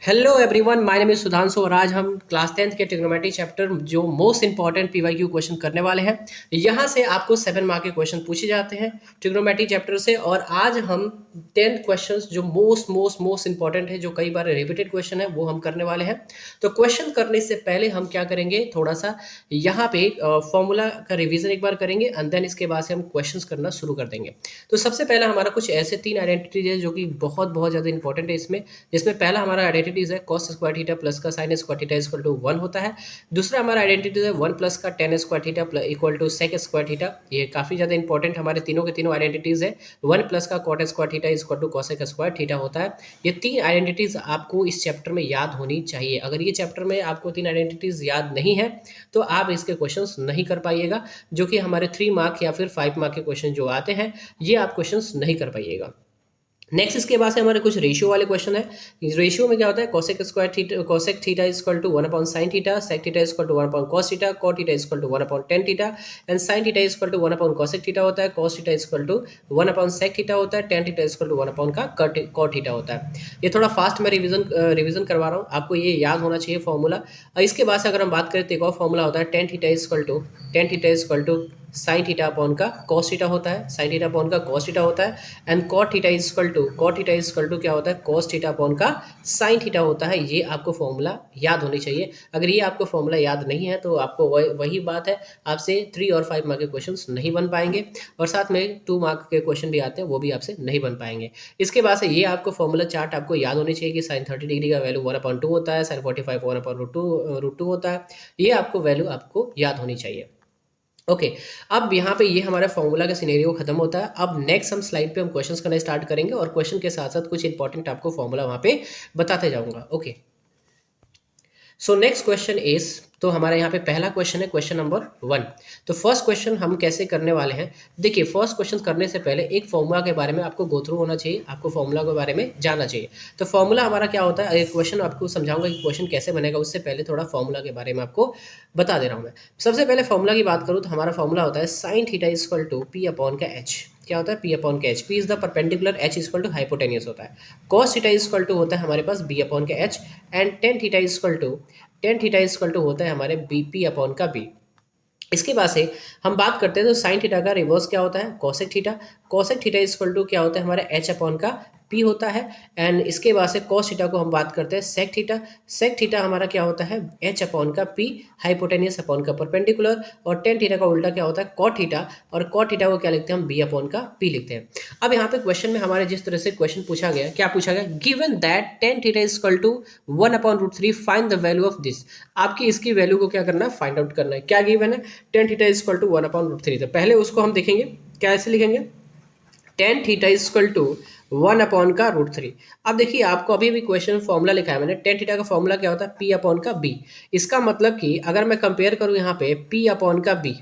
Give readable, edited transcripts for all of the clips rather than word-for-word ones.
Hello everyone, my name is Sudhanshu और आज हम क्लास 10th के ट्रिग्नोमेट्री चैप्टर जो मोस्ट इंपॉर्टेंट पीवाईक्यू क्वेश्चन करने वाले हैं। यहाँ से आपको 7 मार्क के क्वेश्चन पूछे जाते हैं ट्रिग्नोमेट्री चैप्टर से। और आज हम 10 क्वेश्चंस जो मोस्ट इंपॉर्टेंट है, जो कई बार रिपीटेड क्वेश्चन है, वो हम करने वाले हैं। तो क्वेश्चन करने से पहले हम क्या करेंगे, थोड़ा सा यहाँ पे फॉर्मूला का रिविजन एक बार करेंगे एंड देन इसके बाद से हम क्वेश्चंस करना शुरू कर देंगे। तो सबसे पहला हमारा कुछ ऐसे 3 आइडेंटिटीज है जो कि बहुत ज़्यादा इंपॉर्टेंट है इसमें। जिसमें पहला हमारा आइडेंटिटीज है cos स्क्वायर थीटा प्लस का sin square theta equal to 1 होता है। दूसरा हमारा आइडेंटिटीज है 1 प्लस का tan square theta equal to sec square theta. ये काफी ज्यादा इंपॉर्टेंट हमारे तीनों के तीनों आइडेंटिटीज है। 1 प्लस का cot square theta equal to cosec square theta होता है। ये 3 आइडेंटिटीज आपको इस चैप्टर में याद होनी चाहिए। अगर ये चैप्टर में आपको 3 आइडेंटिटीज याद नहीं है तो आप इसके क्वेश्चंस नहीं कर पाइएगा, जो कि हमारे 3 मार्क या फिर 5 मार्क के क्वेश्चन जो आते हैं, ये आप क्वेश्चंस नहीं कर पाइएगा। नेक्स्ट इसके बाद से हमारे कुछ रेशियो वाले क्वेश्चन है। इस रेशियो में क्या होता है, cosec square theta cosec theta equal to 1 upon sine theta, sec theta equal to 1 upon cos theta, cot theta equal to 1 upon tan theta and sine theta equal to 1 upon cosec theta होता है, cos theta equal to 1 upon sec theta होता है, tan theta equal to 1 upon का cot theta होता है। ये थोड़ा fast मैं रिविजन करवा रहा हूँ, आपको ये याद होना चाहिए फॉर्मूला। इसके बाद से अगर हम बात करें तो एक और फॉर्मूला होता है tan theta equal to sine theta upon का कॉस थीटा होता है, साइन थीटा अपॉन का कॉस थीटा होता है and cot theta equal to क्या होता है, कॉस थीटा अपॉन का साइन थीटा होता है। ये आपको फॉर्मूला याद होनी चाहिए। अगर ये आपको फॉर्मूला याद नहीं है तो आपको वही बात है, आपसे 3 और 5 मार्क के क्वेश्चन नहीं बन पाएंगे और साथ में 2 मार्क के क्वेश्चन भी आते हैं, वो भी आपसे नहीं बन पाएंगे। इसके बाद से ये आपको फॉर्मूला चार्ट आपको याद होनी चाहिए कि साइन 30 डिग्री का वैल्यू 1/2 होता है, साइन 45 1/√2 होता है। ये आपको वैल्यू आपको याद होनी चाहिए। ओके अब यहाँ पे ये हमारा फॉर्मूला का सिनेरियो खत्म होता है। अब नेक्स्ट हम स्लाइड पे हम क्वेश्चंस करना स्टार्ट करेंगे और क्वेश्चन के साथ साथ कुछ इंपॉर्टेंट आपको फॉर्मूला वहाँ पे बताते जाऊंगा। Okay, so next question is, तो हमारे यहाँ पे पहला क्वेश्चन है क्वेश्चन नंबर 1। तो फर्स्ट क्वेश्चन हम कैसे करने वाले हैं, देखिए फर्स्ट क्वेश्चन करने से पहले एक फॉर्मूला के बारे में आपको गो थ्रू होना चाहिए, आपको फॉर्मूला के बारे में जानना चाहिए। तो फॉर्मूला हमारा क्या होता है, एक क्वेश्चन आपको समझाऊंगा कि क्वेश्चन कैसे बनेगा, उससे पहले थोड़ा फॉर्मूला के बारे में आपको बता दे रहा हूँ मैं। सबसे पहले फॉर्मूला की बात करूँ तो हमारा फॉर्मूला होता है sine theta equal to p upon का एच। क्या होता है, पी अपॉन का h, p is the perpendicular, h equal to hypotenuse होता है। कॉस थीटा इक्वल टू होता है हमारे पास बी अपॉन का h and tan theta equal to होता है हमारे बी पी अपॉन का बी। इसके बाद से हम बात करते हैं तो साइन थीटा का रिवर्स क्या होता है, कॉसेक थीटा इक्वल टू क्या होता है हमारे एच अपॉन का पी होता है। एंड इसके बाद से कॉस थीटा को हम बात करते हैं सेक थीटा हमारा क्या होता है एच अपॉन का पी, हाइपोटेनियस अपॉन का परपेंडिकुलर। और टेन थीटा का उल्टा क्या होता है कॉट थीटा, और कॉट थीटा को क्या लिखते हैं हम बी अपॉन का पी लिखते हैं। अब यहाँ पे क्वेश्चन में हमारे जिस तरह से क्वेश्चन पूछा गया, क्या पूछा गया, given that tan theta equal to 1/√3 find the value of this. आपकी इसकी वैल्यू को क्या करना है, फाइंड आउट करना है। क्या गिवन है, टेन थीटा इक्वल टू 1/√3। तो पहले उसको हम देखेंगे कैसे लिखेंगे, टेन थीटा इक्वल टू 1/√3। अब देखिए आपको अभी भी क्वेश्चन फॉर्मूला लिखा है मैंने, टेन थीटा का फॉर्मूला क्या होता है, पी अपॉन का बी। इसका मतलब कि अगर मैं कंपेयर करूं यहाँ पे पी अपॉन का बी,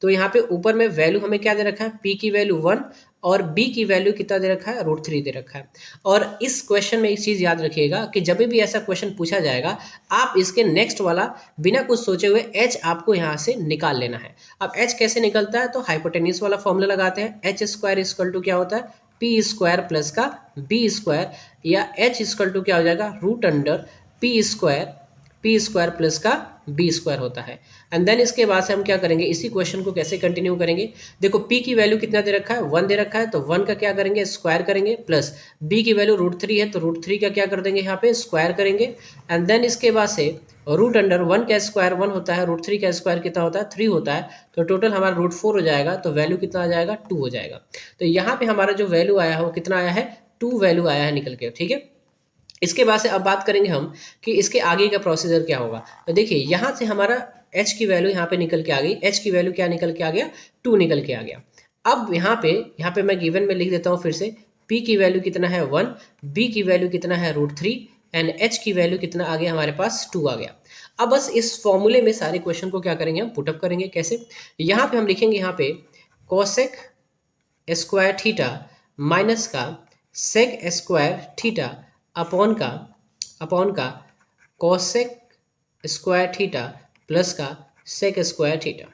तो यहाँ पे ऊपर में वैल्यू हमें क्या दे रखा है, पी की वैल्यू 1 और बी की वैल्यू कितना दे रखा है, √3 दे रखा है। और इस क्वेश्चन में एक चीज याद रखिएगा कि जब भी ऐसा क्वेश्चन पूछा जाएगा, आप इसके नेक्स्ट वाला बिना कुछ सोचे हुए एच आपको यहाँ से निकाल लेना है। अब एच कैसे निकलता है, तो हाइपोटेन्यूस वाला फॉर्मूला लगाते हैं, एच स्क्वायर इक्वल टू क्या होता है पी स्क्वायर प्लस का बी स्क्वायर, या एच इक्वल टू क्या हो जाएगा root under p square plus का बी स्क्वायर होता है। एंड देन इसके बाद से हम क्या करेंगे, इसी क्वेश्चन को कैसे कंटिन्यू करेंगे, देखो p की वैल्यू कितना दे रखा है 1 दे रखा है, तो 1 का क्या करेंगे स्क्वायर करेंगे, प्लस b की वैल्यू √3 है तो √3 का क्या कर देंगे यहाँ पे स्क्वायर करेंगे। एंड देन इसके बाद से रूट अंडर 1 का स्क्वायर 1 होता है, √3 का स्क्वायर कितना होता है 3 होता है, तो टोटल हमारा √4 हो जाएगा, तो वैल्यू कितना आ जाएगा 2 हो जाएगा। तो यहाँ पे हमारा जो वैल्यू आया है वो कितना आया है 2 वैल्यू आया है निकल के, ठीक है। इसके बाद से अब बात करेंगे हम कि इसके आगे का प्रोसीजर क्या होगा। तो देखिए यहाँ से हमारा h की वैल्यू यहाँ पे निकल के आ गई, h की वैल्यू क्या निकल के आ गया 2 निकल के आ गया। अब यहाँ पे मैं गिवन में लिख देता हूँ फिर से, p की वैल्यू कितना है 1, b की वैल्यू कितना है √3 एंड h की वैल्यू कितना आ गया हमारे पास 2 आ गया। अब बस इस फॉर्मूले में सारे क्वेश्चन को क्या करेंगे हम पुटअप करेंगे। कैसे, यहाँ पे हम लिखेंगे यहाँ पे कोसेक स्क्वायर थीटा माइनस का सेक स्क्वायर थीटा अपॉन का कोसेक स्क्वायर थीटा प्लस का सेक स्क्वायर थीटा।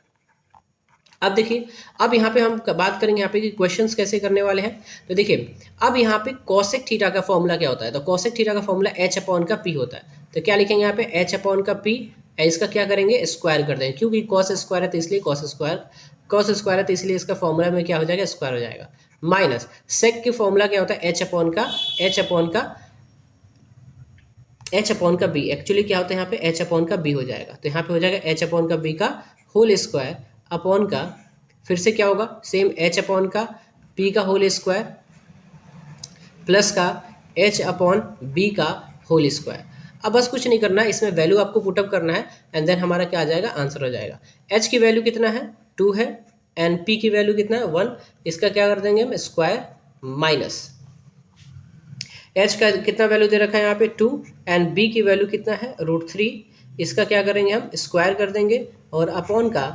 अब देखिए, अब यहाँ पे हम बात करेंगे यहाँ पे कि क्वेश्चंस कैसे करने वाले हैं। तो देखिए, अब यहाँ पे कोसेक थीटा का फॉर्मूला क्या होता है, तो कोसेक थीटा का फॉर्मूला h अपॉन का p होता है। तो क्या लिखेंगे यहाँ पे h अपॉन का p, इसका क्या करेंगे स्क्वायर कर देंगे, क्योंकि कॉस स्क्वायर है तो इसलिए कॉस स्क्वायर है तो इसलिए इसका फॉर्मूला में क्या हो जाएगा स्क्वायर हो जाएगा। माइनस सेक की फॉर्मूला क्या होता है h अपॉन का b, एक्चुअली क्या होता है यहाँ पे h अपॉन का b हो जाएगा। तो यहाँ पे हो जाएगा h अपॉन का b का होल स्क्वायर अपॉन का, फिर से क्या होगा सेम h अपॉन का p का होल स्क्वायर प्लस का h अपॉन b का होल स्क्वायर। अब बस कुछ नहीं करना है, इसमें वैल्यू आपको पुटअप करना है एंड देन हमारा क्या आ जाएगा आंसर हो जाएगा। h की वैल्यू कितना है 2 है एंड p की वैल्यू कितना है 1, इसका क्या कर देंगे हम स्क्वायर माइनस h का कितना वैल्यू दे रखा है यहाँ पे 2 एंड b की वैल्यू कितना है √3, इसका क्या करेंगे हम स्क्वायर कर देंगे और अपॉन का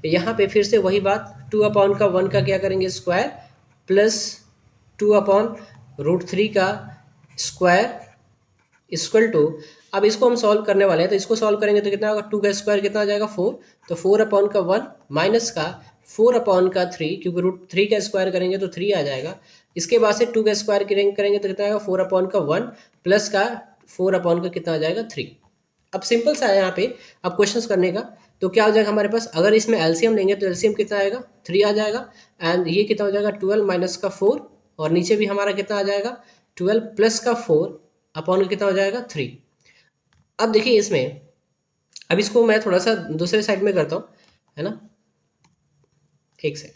यहाँ पे फिर से वही बात 2 अपॉन का 1 का क्या करेंगे स्क्वायर प्लस 2 अपॉन √3 का स्क्वायर इक्वल टू, अब इसको हम सॉल्व करने वाले हैं तो इसको सॉल्व करेंगे तो कितना होगा 2 का स्क्वायर कितना आ जाएगा 4, तो 4 अपॉन का 1 माइनस का 4 अपॉन का 3, क्योंकि √3 का स्क्वायर करेंगे तो 3 आ जाएगा। इसके बाद से 2 का स्क्वायर करेंगे तो कितना आएगा 4 अपॉन का 1 प्लस का 4 अपॉन का कितना आ जाएगा 3। अब सिंपल सा है यहाँ पे अब क्वेश्चंस करने का, तो क्या हो जाएगा हमारे पास, अगर इसमें एलसीएम लेंगे तो एलसीएम कितना आएगा 3 आ जाएगा एंड ये कितना हो जाएगा 12 माइनस का 4 और नीचे भी हमारा कितना आ जाएगा 12 प्लस का 4 अपॉन कितना हो जाएगा 3। अब देखिए इसमें, अब इसको मैं थोड़ा सा दूसरे साइड में करता हूँ, है ना, एक सेकंड,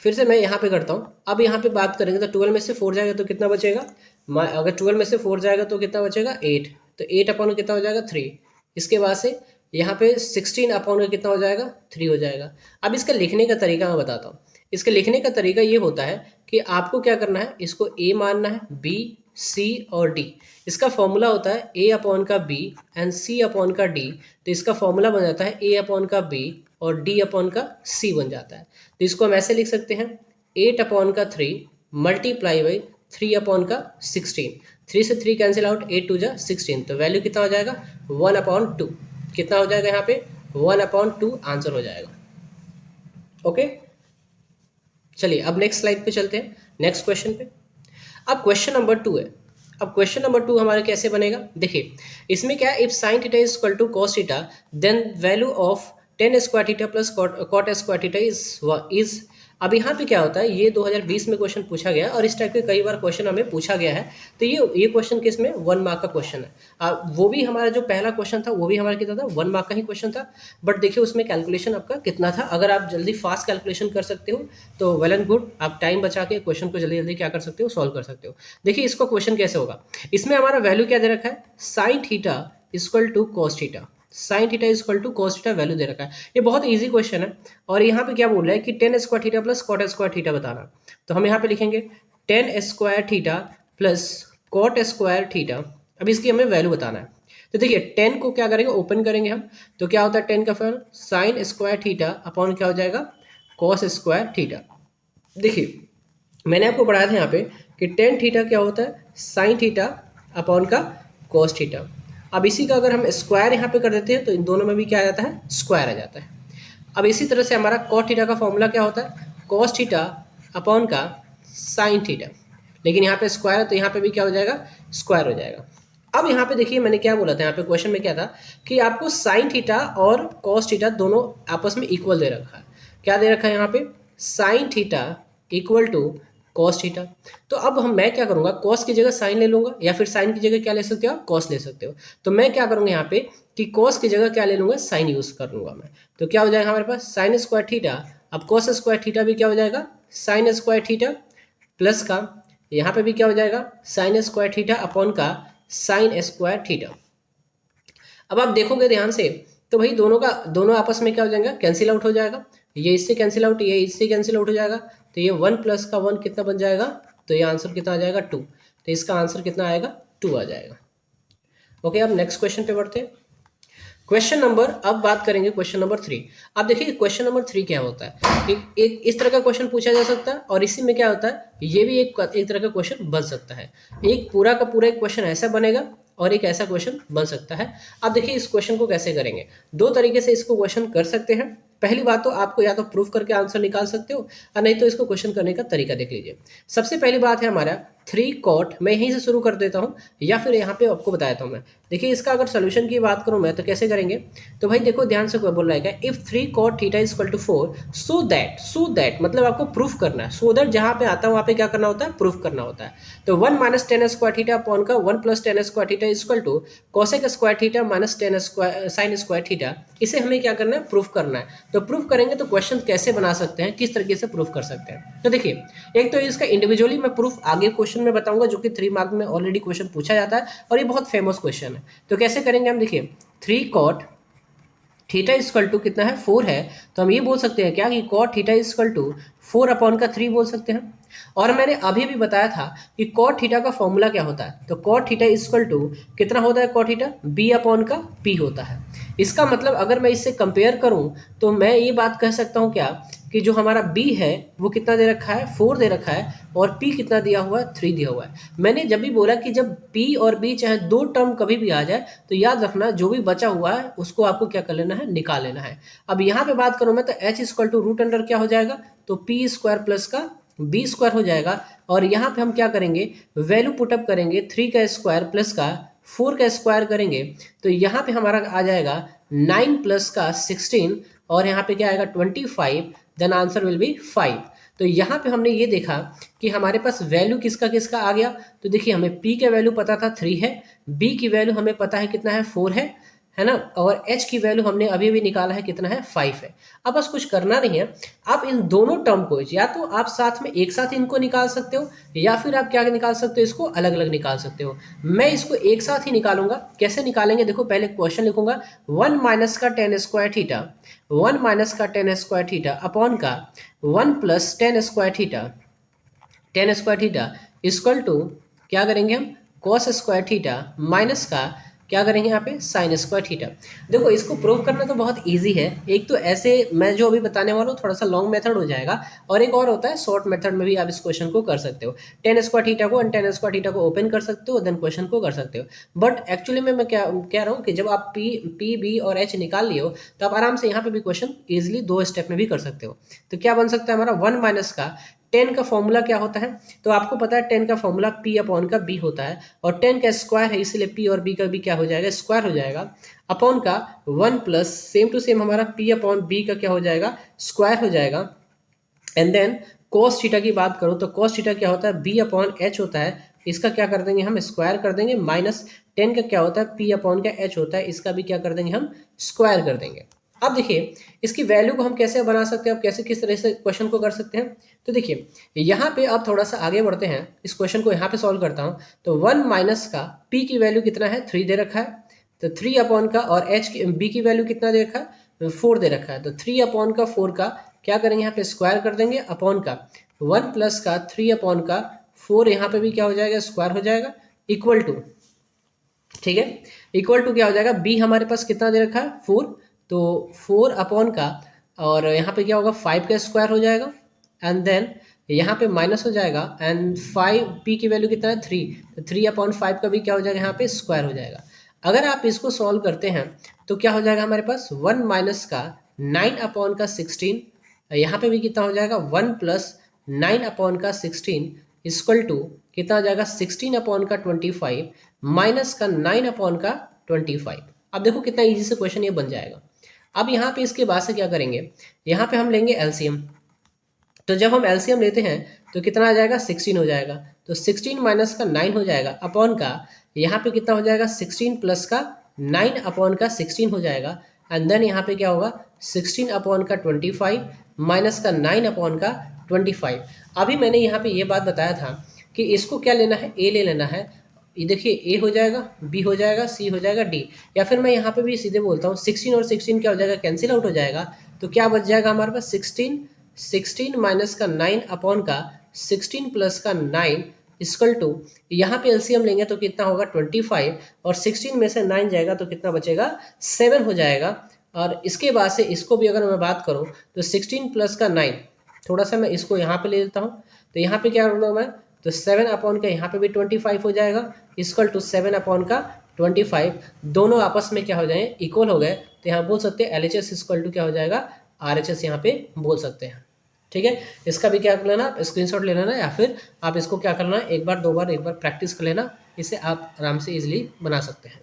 फिर से मैं यहाँ पे करता हूँ। अब यहाँ पे बात करेंगे तो 12 में से 4 जाएगा तो कितना बचेगा, अगर 12 में से 4 जाएगा तो कितना बचेगा 8, तो 8 अपॉन कितना हो जाएगा 3। इसके बाद से यहाँ पे 16 अपॉन का कितना हो जाएगा 3 हो जाएगा। अब इसका लिखने का तरीका मैं बताता हूँ। इसके लिखने का तरीका ये होता है कि आपको क्या करना है, इसको a मानना है, b, c और d। इसका फॉर्मूला होता है a अपॉन का b एंड c अपॉन का d, तो इसका फॉर्मूला बन जाता है a अपॉन का b और d अपॉन का c बन जाता है। तो इसको हम ऐसे लिख सकते हैं 8 अपॉन का 3 मल्टीप्लाई बाई 3 अपॉन का 16, 3 से 3 कैंसिल आउट, 8 टू जा 16, तो वैल्यू कितना हो जाएगा 1 अपॉन 2, कितना हो जाएगा यहाँ पे 1 अपॉन 2 आंसर हो जाएगा। ओके, चलिए अब नेक्स्ट स्लाइड पे चलते हैं, नेक्स्ट क्वेश्चन पे। अब क्वेश्चन नंबर 2 है। अब क्वेश्चन नंबर 2 हमारा कैसे बनेगा, देखिए इसमें क्या है, if sine theta is equal to cos theta then value of tan square theta plus cot square theta is. अब यहाँ पे क्या होता है, ये 2020 में क्वेश्चन पूछा गया और इस टाइप के कई बार क्वेश्चन हमें पूछा गया है। तो ये क्वेश्चन किस में 1 मार्क का क्वेश्चन है। वो भी हमारा जो पहला क्वेश्चन था वो भी हमारा कितना था 1 मार्क का ही क्वेश्चन था, बट देखिए उसमें कैलकुलेशन आपका कितना था। अगर आप जल्दी फास्ट कैलकुलेशन कर सकते हो तो वेल एंड गुड, आप टाइम बचा के क्वेश्चन को जल्दी जल्दी क्या कर सकते हो सॉल्व कर सकते हो। देखिए इसको क्वेश्चन कैसे होगा, इसमें हमारा वैल्यू क्या दे रखा है sine theta equal to cos theta, sine theta is equal to cos theta value दे रखा है। ये बहुत इजी क्वेश्चन है और यहाँ पे क्या बोल रहा है कि tan square theta plus cot square theta बताना। तो हम यहाँ पे लिखेंगे tan square theta plus cot square theta. अब इसकी हमें वैल्यू बताना है। तो देखिए 10 को क्या करेंगे ओपन करेंगे हम, तो क्या होता है 10 का fan sign square theta upon क्या हो जाएगा कॉस स्क्वायर थीटा। देखिए मैंने आपको पढ़ाया था यहाँ पे कि टेन थीटा क्या होता है साइन थीटा अपॉन का कॉस थीटा। अब इसी का अगर हम स्क्वायर यहाँ पे कर देते हैं तो इन दोनों में भी क्या आ जाता है स्क्वायर आ जाता है। अब इसी तरह से हमारा कॉट थीटा का फॉर्मूला क्या होता है कॉस थीटा अपॉन का साइन थीटा, लेकिन यहाँ पे स्क्वायर है तो यहाँ पे भी क्या हो जाएगा स्क्वायर हो जाएगा। अब यहाँ पे देखिए मैंने क्या बोला था, यहाँ पे क्वेश्चन में क्या था कि आपको साइन थीटा और कॉस थीटा दोनों आपस में इक्वल दे रखा है। क्या दे रखा है यहाँ पे sine theta equal to cos theta. तो अब मैं क्या करूंगा कॉस की जगह साइन ले लूंगा या फिर साइन की जगह क्या ले सकते हो कॉस ले सकते हो। तो मैं क्या करूंगा यहाँ पे कि कॉस की जगह क्या ले लूंगा साइन यूज कर लूंगा मैं। तो क्या हो जाएगा हमारे पास साइन स्क्वायर थीटा, अब कॉस स्क्वायर थीटा भी क्या हो जाएगा साइन स्क्वायर थीटा प्लस का यहाँ पे भी क्या हो जाएगा साइन स्क्वायर थीटा अपॉन का साइन स्क्वायर थीटा। अब आप देखोगे ध्यान से तो भाई दोनों आपस में क्या हो जाएगा कैंसिल आउट हो जाएगा, ये इससे कैंसिल आउट ये इससे कैंसिल आउट हो जाएगा, तो ये 1 प्लस का 1 कितना बन जाएगा, तो ये आंसर कितना आ जाएगा 2, तो इसका आंसर कितना आएगा 2 आ जाएगा। ओके अब नेक्स्ट क्वेश्चन पे बढ़ते हैं। क्वेश्चन नंबर, अब बात करेंगे क्वेश्चन नंबर 3। अब देखिए क्वेश्चन नंबर 3 क्या होता है, एक इस तरह का क्वेश्चन पूछा जा सकता है और इसी में क्या होता है ये भी एक तरह का क्वेश्चन बन सकता है। एक पूरा का पूरा एक क्वेश्चन ऐसा बनेगा और एक ऐसा क्वेश्चन बन सकता है। अब देखिए इस क्वेश्चन को कैसे करेंगे, दो तरीके से इसको क्वेश्चन कर सकते हैं। पहली बात तो आपको या तो प्रूफ करके आंसर निकाल सकते हो और नहीं तो इसको क्वेश्चन करने का तरीका देख लीजिए। सबसे पहली बात है हमारा 3 कॉट, मैं यहीं से शुरू कर देता हूँ या फिर यहाँ पे आपको बताता हूँ मैं। देखिए इसका अगर सोल्यूशन की बात करूँ मैं तो कैसे करेंगे, तो भाई देखो ध्यान से बोल रहा है if 3 cot theta is equal to 4 so that मतलब आपको प्रूफ करना है। सो दैट जहाँ पे आता है वहाँ पे क्या करना होता है, प्रूफ करना होता है। तो 1 minus tan square theta upon का 1 plus tan square theta is equal to cosec square theta minus tan square sine square theta, इसे हमें क्या करना है, प्रूफ करना है। तो प्रूफ करेंगे तो क्वेश्चन कैसे बना सकते हैं, किस तरीके से प्रूफ कर सकते हैं। तो देखिए एक तो इसका इंडिविजुअली मैं प्रूफ आगे क्वेश्चन में बताऊंगा जो कि 3 मार्क में ऑलरेडी क्वेश्चन पूछा जाता है और ये बहुत फेमस क्वेश्चन है। तो कैसे करेंगे हम, देखिए 3 कॉट थीटा इक्वल टू कितना है, 4 है। तो हम ये बोल सकते हैं क्या कि cot theta equal to 4 upon का 3 बोल सकते हैं। और मैंने अभी भी बताया था कि कॉट थीटा का फॉर्मूला क्या होता है, तो कॉट थीटा इक्वल टू कितना होता है, कॉट थीटा बी अपॉन का पी होता है। इसका मतलब अगर मैं इससे कंपेयर करूं तो मैं ये बात कह सकता हूं क्या कि जो हमारा बी है वो कितना दे रखा है, 4 दे रखा है और पी कितना दिया हुआ है, 3 दिया हुआ है। मैंने जब भी बोला कि जब पी और बी चाहे दो टर्म कभी भी आ जाए तो याद रखना जो भी बचा हुआ है उसको आपको क्या कर लेना है, निकाल लेना है। अब यहाँ पे बात करूँ मैं तो H equal to root under क्या हो जाएगा, तो पी स्क्वायर प्लस का बी स्क्वायर हो जाएगा। और यहाँ पे हम क्या करेंगे, वैल्यू पुटअप करेंगे, 3 का स्क्वायर प्लस का 4 का स्क्वायर करेंगे तो यहाँ पे हमारा आ जाएगा 9 प्लस का 16 और यहाँ पे क्या आएगा 25, देन आंसर विल बी 5। तो यहाँ पे हमने ये देखा कि हमारे पास वैल्यू किसका किसका आ गया। तो देखिए हमें P का वैल्यू पता था 3 है, B की वैल्यू हमें पता है कितना है, 4 है ना, और H की वैल्यू हमने अभी अभी निकाला है कितना है, 5 है। अब बस कुछ करना नहीं है, आप इन दोनों टर्म को या तो आप साथ में एक साथ इनको निकाल सकते हो या फिर आप क्या निकाल सकते हो, इसको अलग अलग निकाल सकते हो। मैं इसको एक साथ ही निकालूंगा। कैसे निकालेंगे, देखो पहले क्वेश्चन लिखूंगा 1 माइनस का टेन स्क्वायर थीटा, 1 माइनस का टेन स्क्वायर थीटा अपॉन का 1 plus tan square theta, tan square theta equal to क्या करेंगे हम, कॉस स्क्वायर थीटा माइनस का क्या करेंगे यहाँ पे, साइन स्क्वायर थीटा। देखो इसको प्रूव करना तो बहुत इजी है। एक तो ऐसे मैं जो अभी बताने वाला हूँ थोड़ा सा लॉन्ग मेथड हो जाएगा और एक और होता है शॉर्ट मेथड में भी आप इस क्वेश्चन को कर सकते हो। टेन स्क्वायर थीटा को टेन स्क्वायर थीटा को ओपन कर सकते हो, देन क्वेश्चन को कर सकते हो। बट एक्चुअली में मैं क्या कह रहा हूँ कि जब आप पी बी और एच निकाल लियो तो आप आराम से यहाँ पे भी क्वेश्चन ईजिली 2 स्टेप में भी कर सकते हो। तो क्या बन सकता है हमारा 1 माइनस का 10 का फॉर्मूला क्या होता है, तो आपको पता है 10 का फॉर्मूला p अपॉन का b होता है और 10 का स्क्वायर है इसलिए p और b का भी क्या हो जाएगा, स्क्वायर हो जाएगा अपॉन का 1 प्लस सेम टू सेम हमारा p अपॉन b का क्या हो जाएगा, स्क्वायर हो जाएगा। एंड देन cos थीटा की बात करूं तो cos थीटा क्या होता है, b अपॉन h होता है, इसका क्या कर देंगे हम, स्क्वायर कर देंगे, माइनस 10 का क्या होता है, p अपॉन का h होता है, इसका भी क्या कर देंगे हम, स्क्वायर कर देंगे। अब देखिए इसकी वैल्यू को हम कैसे बना सकते हैं, अब कैसे किस तरह से क्वेश्चन को कर सकते हैं। तो देखिए यहाँ पे आप थोड़ा सा आगे बढ़ते हैं, इस क्वेश्चन को यहाँ पे सॉल्व करता हूँ। तो 1 माइनस का p की वैल्यू कितना है, 3 दे रखा है, तो 3 अपॉन का, और h की b की वैल्यू कितना दे रखा है, 4 दे रखा है, तो 3 अपॉन का 4 का क्या करेंगे यहाँ पे, स्क्वायर कर देंगे अपॉन का 1 प्लस का 3 अपॉन का 4, यहाँ पे भी क्या हो जाएगा, स्क्वायर हो जाएगा, इक्वल टू, ठीक है, इक्वल टू क्या हो जाएगा, b हमारे पास कितना दे रखा है, 4, तो 4 अपॉन का, और यहाँ पे क्या होगा 5 का स्क्वायर हो जाएगा, एंड देन यहाँ पे माइनस हो जाएगा, एंड 5 p की वैल्यू कितना है, 3, तो 3 अपॉन 5 का भी क्या हो जाएगा, यहाँ पे स्क्वायर हो जाएगा। अगर आप इसको सॉल्व करते हैं तो क्या हो जाएगा हमारे पास 1 माइनस का 9 अपॉन का 16, यहाँ पे भी कितना हो जाएगा 1 प्लस 9 अपॉन का 16 इक्वल टू कितना हो जाएगा 16 अपॉन का 25 माइनस का 9 अपॉन का 25। अब देखो कितना इजी से क्वेश्चन ये बन जाएगा। अब यहाँ पे इसके बाद से क्या करेंगे, यहाँ पे हम लेंगे एलसीएम। तो जब हम एलसीएम लेते हैं तो कितना आ जाएगा, 16 हो जाएगा, तो 16 माइनस का 9 हो जाएगा अपॉन का, यहाँ पे कितना हो जाएगा 16 प्लस का 9 अपॉन का 16 हो जाएगा, एंड देन यहाँ पे क्या होगा 16 अपॉन का 25 माइनस का 9 अपॉन का 25। अभी मैंने यहाँ पे ये बात बताया था कि इसको क्या लेना है, ए ले लेना है। ये देखिए ए हो जाएगा, बी हो जाएगा, सी हो जाएगा, डी, या फिर मैं यहाँ पे भी सीधे बोलता हूँ 16 और 16 क्या हो जाएगा, कैंसिल आउट हो जाएगा। तो क्या बच जाएगा हमारे पास 16 माइनस का 9 अपॉन का 16 प्लस का 9 इक्वल टू, यहाँ पे एलसीएम लेंगे तो कितना होगा 25, और 16 में से 9 जाएगा तो कितना बचेगा 7 हो जाएगा। और इसके बाद से इसको भी अगर मैं बात करूँ तो 16 प्लस का 9, थोड़ा सा मैं इसको यहाँ पे ले लेता हूँ, तो यहाँ पे क्या करूँगा मैं, तो 7 अपॉन का यहाँ पे भी 25 हो जाएगा इक्वल टू 7 अपॉन का 25, दोनों आपस में क्या हो जाए, इक्वल हो गए। तो यहाँ बोल सकते हैं एलएचएस इक्वल टू क्या हो जाएगा RHS यहाँ पे बोल सकते हैं। ठीक है, इसका भी क्या कर लेना, स्क्रीनशॉट ले लेना, या फिर आप इसको क्या करना, एक बार प्रैक्टिस कर लेना, इसे आप आराम से इजीली बना सकते हैं।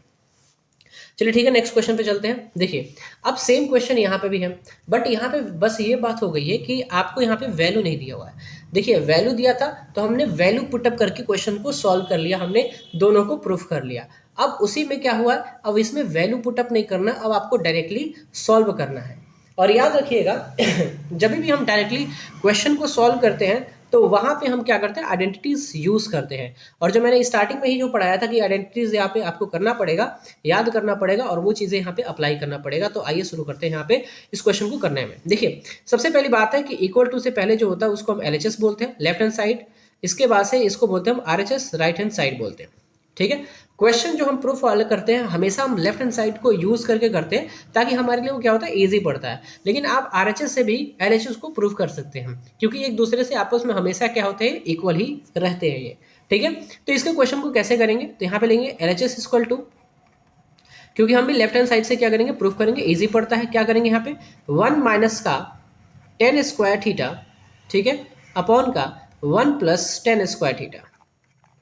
चलिए ठीक है, नेक्स्ट क्वेश्चन पे चलते हैं। देखिए अब सेम क्वेश्चन यहाँ पे भी है, बट यहाँ पे बस ये बात हो गई है कि आपको यहाँ पे वैल्यू नहीं दिया हुआ है। देखिए वैल्यू दिया था तो हमने वैल्यू पुटअप करके क्वेश्चन को सॉल्व कर लिया, हमने दोनों को प्रूफ कर लिया। अब उसी में क्या हुआ, अब इसमें वैल्यू पुटअप नहीं करना, अब आपको डायरेक्टली सॉल्व करना है। और याद रखिएगा जब भी हम डायरेक्टली क्वेश्चन को सॉल्व करते हैं तो वहाँ पे हम क्या करते हैं, आइडेंटिटीज यूज करते हैं। और जो मैंने स्टार्टिंग में ही जो पढ़ाया था कि आइडेंटिटीज यहाँ पे आपको करना पड़ेगा, याद करना पड़ेगा, और वो चीज़ें यहाँ पे अप्लाई करना पड़ेगा। तो आइए शुरू करते हैं यहाँ पे इस क्वेश्चन को करने में। देखिए सबसे पहली बात है कि इक्वल टू से पहले जो होता है उसको हम LHS बोलते हैं, लेफ्ट हैंड साइड। इसके बाद से इसको बोलते हैं हम RHS, राइट हैंड साइड बोलते हैं। ठीक है, क्वेश्चन जो हम प्रूफ वाले करते हैं हमेशा हम लेफ्ट हैंड साइड को यूज करके करते हैं, ताकि हमारे लिए वो क्या होता है, इजी पड़ता है। लेकिन आप RHS से भी LHS को प्रूफ कर सकते हैं, क्योंकि एक दूसरे से आपस में हमेशा क्या होते हैं, इक्वल ही रहते हैं ये। ठीक है, तो इसके क्वेश्चन को कैसे करेंगे, तो यहाँ पे लेंगे LHS इक्वल टू, क्योंकि हम भी लेफ्ट हैंड साइड से क्या करेंगे, प्रूफ करेंगे, इजी पड़ता है। क्या करेंगे यहाँ पे 1 माइनस का tan स्क्वायर थीटा, ठीक है, अपॉन का 1 प्लस tan स्क्वायर थीटा।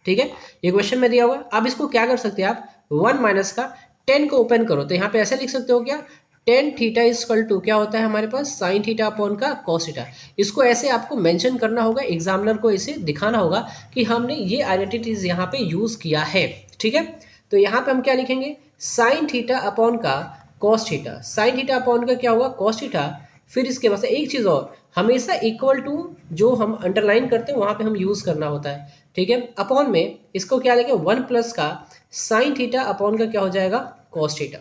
ठीक है, ये क्वेश्चन में दिया हुआ है। अब इसको क्या कर सकते हैं आप, 1 माइनस का 10 को ओपन करो तो यहाँ पे ऐसे लिख सकते हो क्या, tan थीटा इक्वल टू क्या होता है हमारे पास, sin थीटा अपॉन का cos थीटा। इसको ऐसे आपको मेंशन करना होगा, एग्जामिनर को इसे दिखाना होगा कि हमने ये आइडेंटिटीज यहाँ पे यूज किया है। ठीक है, तो यहाँ पे हम क्या लिखेंगे, sin थीटा अपॉन का cos theta, sin theta upon का क्या होगा, cos थीटा। फिर इसके बाद से एक चीज़ और, हमेशा इक्वल टू जो हम अंडरलाइन करते हैं वहाँ पे हम यूज़ करना होता है। ठीक है, अपॉन में इसको क्या लेंगे, 1 प्लस का sin थीटा अपॉन का क्या हो जाएगा, cos थीटा।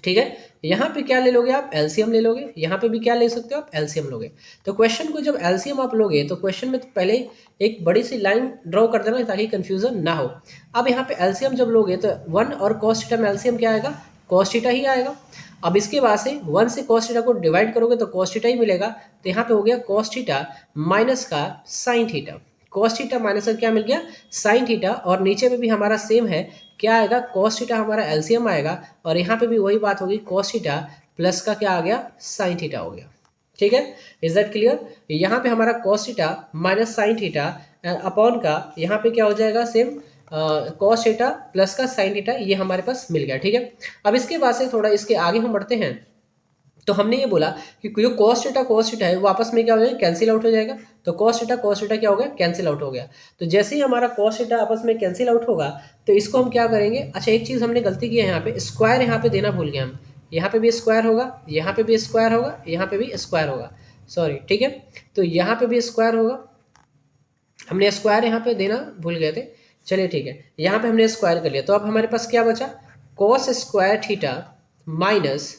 ठीक है, यहाँ पे क्या ले लोगे आप, LCM ले लोगे, यहाँ पे भी क्या ले सकते हो आप, LCM लोगे। तो क्वेश्चन को जब LCM आप लोगे तो क्वेश्चन में तो पहले एक बड़ी सी लाइन ड्रॉ कर देना ताकि कंफ्यूजन ना हो। अब यहाँ पे LCM जब लोगे तो 1 और cos थीटा में LCM क्या आएगा, cos थीटा ही आएगा। अब इसके बाद से 1 से cos थीटा को डिवाइड करोगे तो cos थीटा ही मिलेगा। तो यहाँ पे हो गया cos थीटा माइनस का sin theta, cos theta minus का क्या मिल गया, sin थीटा। और नीचे में भी हमारा सेम है, क्या आएगा, cos थीटा हमारा LCM आएगा, और यहाँ पे भी वही बात होगी, cos थीटा प्लस का क्या आ गया, sin थीटा हो गया। ठीक है, इज दैट क्लियर। यहाँ पे हमारा cos theta minus sin theta upon का यहाँ पे क्या हो जाएगा, सेम cos थीटा प्लस का sin थीटा, ये हमारे पास मिल गया। ठीक है, अब इसके बाद से थोड़ा इसके आगे हम बढ़ते हैं। तो हमने ये बोला कि जो cos थीटा है वो आपस में क्या हो जाएगा, कैंसिल आउट हो जाएगा। तो cos थीटा क्या हो गया, कैंसिल आउट हो गया। तो जैसे ही हमारा cos थीटा आपस में कैंसिल आउट होगा तो इसको हम क्या करेंगे, अच्छा एक चीज़ हमने गलती की है, यहाँ पे स्क्वायर यहाँ पे देना भूल गए हम। यहाँ पे भी स्क्वायर होगा, यहाँ पे भी स्क्वायर होगा, यहाँ पे भी स्क्वायर होगा, सॉरी। ठीक है, तो यहाँ पे भी स्क्वायर होगा, हमने स्क्वायर यहाँ पे देना भूल गए थे। चलिए ठीक है, यहाँ पे हमने स्क्वायर कर लिया। तो अब हमारे पास क्या बचा, cos square theta minus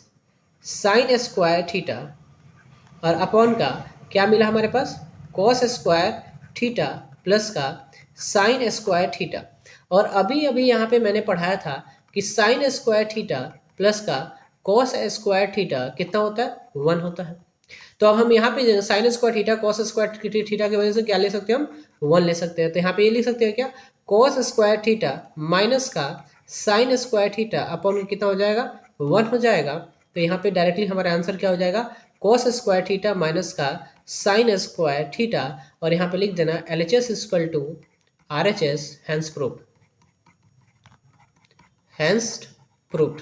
sign square theta, और अपॉन का क्या मिला हमारे पास, cos स्क्वायर थीटा प्लस का साइन स्क्वायर थीटा। और अभी अभी यहाँ पे मैंने पढ़ाया था कि साइन स्क्वायर थीटा प्लस का cos स्क्वायर थीटा कितना होता है, 1 होता है। तो अब हम यहाँ पे sign square theta cos square theta की वजह से क्या ले सकते हैं, हम 1 ले सकते हैं। तो यहाँ पे ये लिख सकते हैं क्या, cos स्क्वायर थीटा माइनस का साइन स्क्वायर थीटा अपॉन कितना हो जाएगा, 1 हो जाएगा। तो यहाँ पे डायरेक्टली हमारा आंसर क्या हो जाएगा, cos स्क्वायर थीटा माइनस का साइन स्क्वायर थीटा, और यहाँ पे लिख देना LHS equal to RHS, hence proved, hence proved.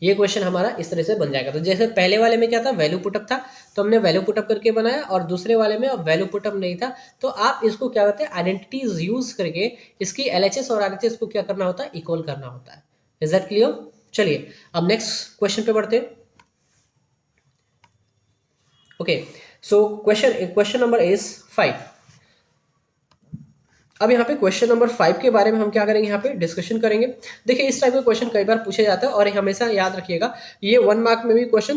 ये क्वेश्चन हमारा इस तरह से बन जाएगा। तो जैसे पहले वाले में क्या था, वैल्यू पुटअप था, तो हमने वैल्यू पुटअप करके बनाया, और दूसरे वाले में अब वैल्यू पुटअप नहीं था। तो आप इसको क्या करते हैं, आइडेंटिटीज यूज करके इसकी LHS और RHS को क्या करना होता है, इक्वल करना होता है। Is that clear. चलिए अब नेक्स्ट क्वेश्चन पे बढ़ते हैं। Okay, so question number is 5। अब यहाँ पे क्वेश्चन नंबर 5 के बारे में हम क्या करेंगे, यहाँ पे डिस्कशन करेंगे। देखिए इस टाइप के क्वेश्चन कई बार पूछे जाते हैं, और हमेशा याद रखिएगा ये 1 मार्क में भी क्वेश्चन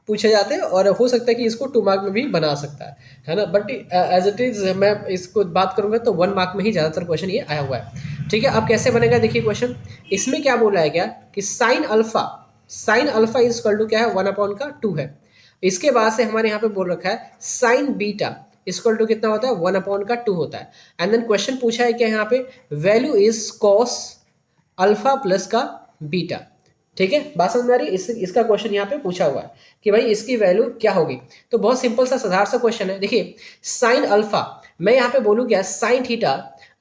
पूछे जाते हैं, और हो सकता है कि इसको 2 मार्क में भी बना सकता है ना। बट एज इट इज मैं इसको बात करूंगा तो 1 मार्क में ही ज़्यादातर क्वेश्चन ये आया हुआ है। ठीक है, अब कैसे बनेगा, देखिए क्वेश्चन इसमें क्या बोला है, क्या कि sine alpha is equal to क्या है, 1/2 है। इसके बाद से हमारे यहाँ पे बोल रखा है साइन बीटा इक्वल टू कितना होता है, 1/2 होता है। एंड देन क्वेश्चन पूछा है क्या यहाँ पे, value is cos alpha plus का बीटा। ठीक है, बात समझ में आ रही है। इसका क्वेश्चन यहाँ पे पूछा हुआ है कि भाई इसकी वैल्यू क्या होगी। तो बहुत सिंपल सा साधारण सा क्वेश्चन है। देखिए साइन अल्फा, मैं यहाँ पे बोलूँ क्या, साइन थीटा,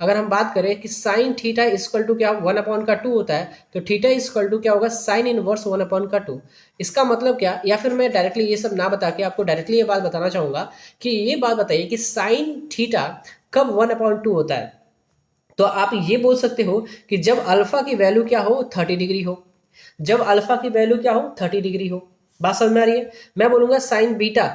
अगर हम बात करें कि साइन थीटा इक्वल टू क्या 1/2 होता है, तो थीटा इक्वल टू क्या होगा, साइन इनवर्स 1/2। इसका मतलब क्या, या फिर मैं डायरेक्टली ये सब ना बता के आपको डायरेक्टली ये बात बताना चाहूंगा कि ये बात बताइए कि साइन थीटा कब 1/2 होता है। तो आप ये बोल सकते हो कि जब अल्फा की वैल्यू क्या हो 30 डिग्री हो, जब अल्फा की वैल्यू क्या हो 30 डिग्री हो। बात समझ में आ रही है। मैं बोलूंगा साइन बीटा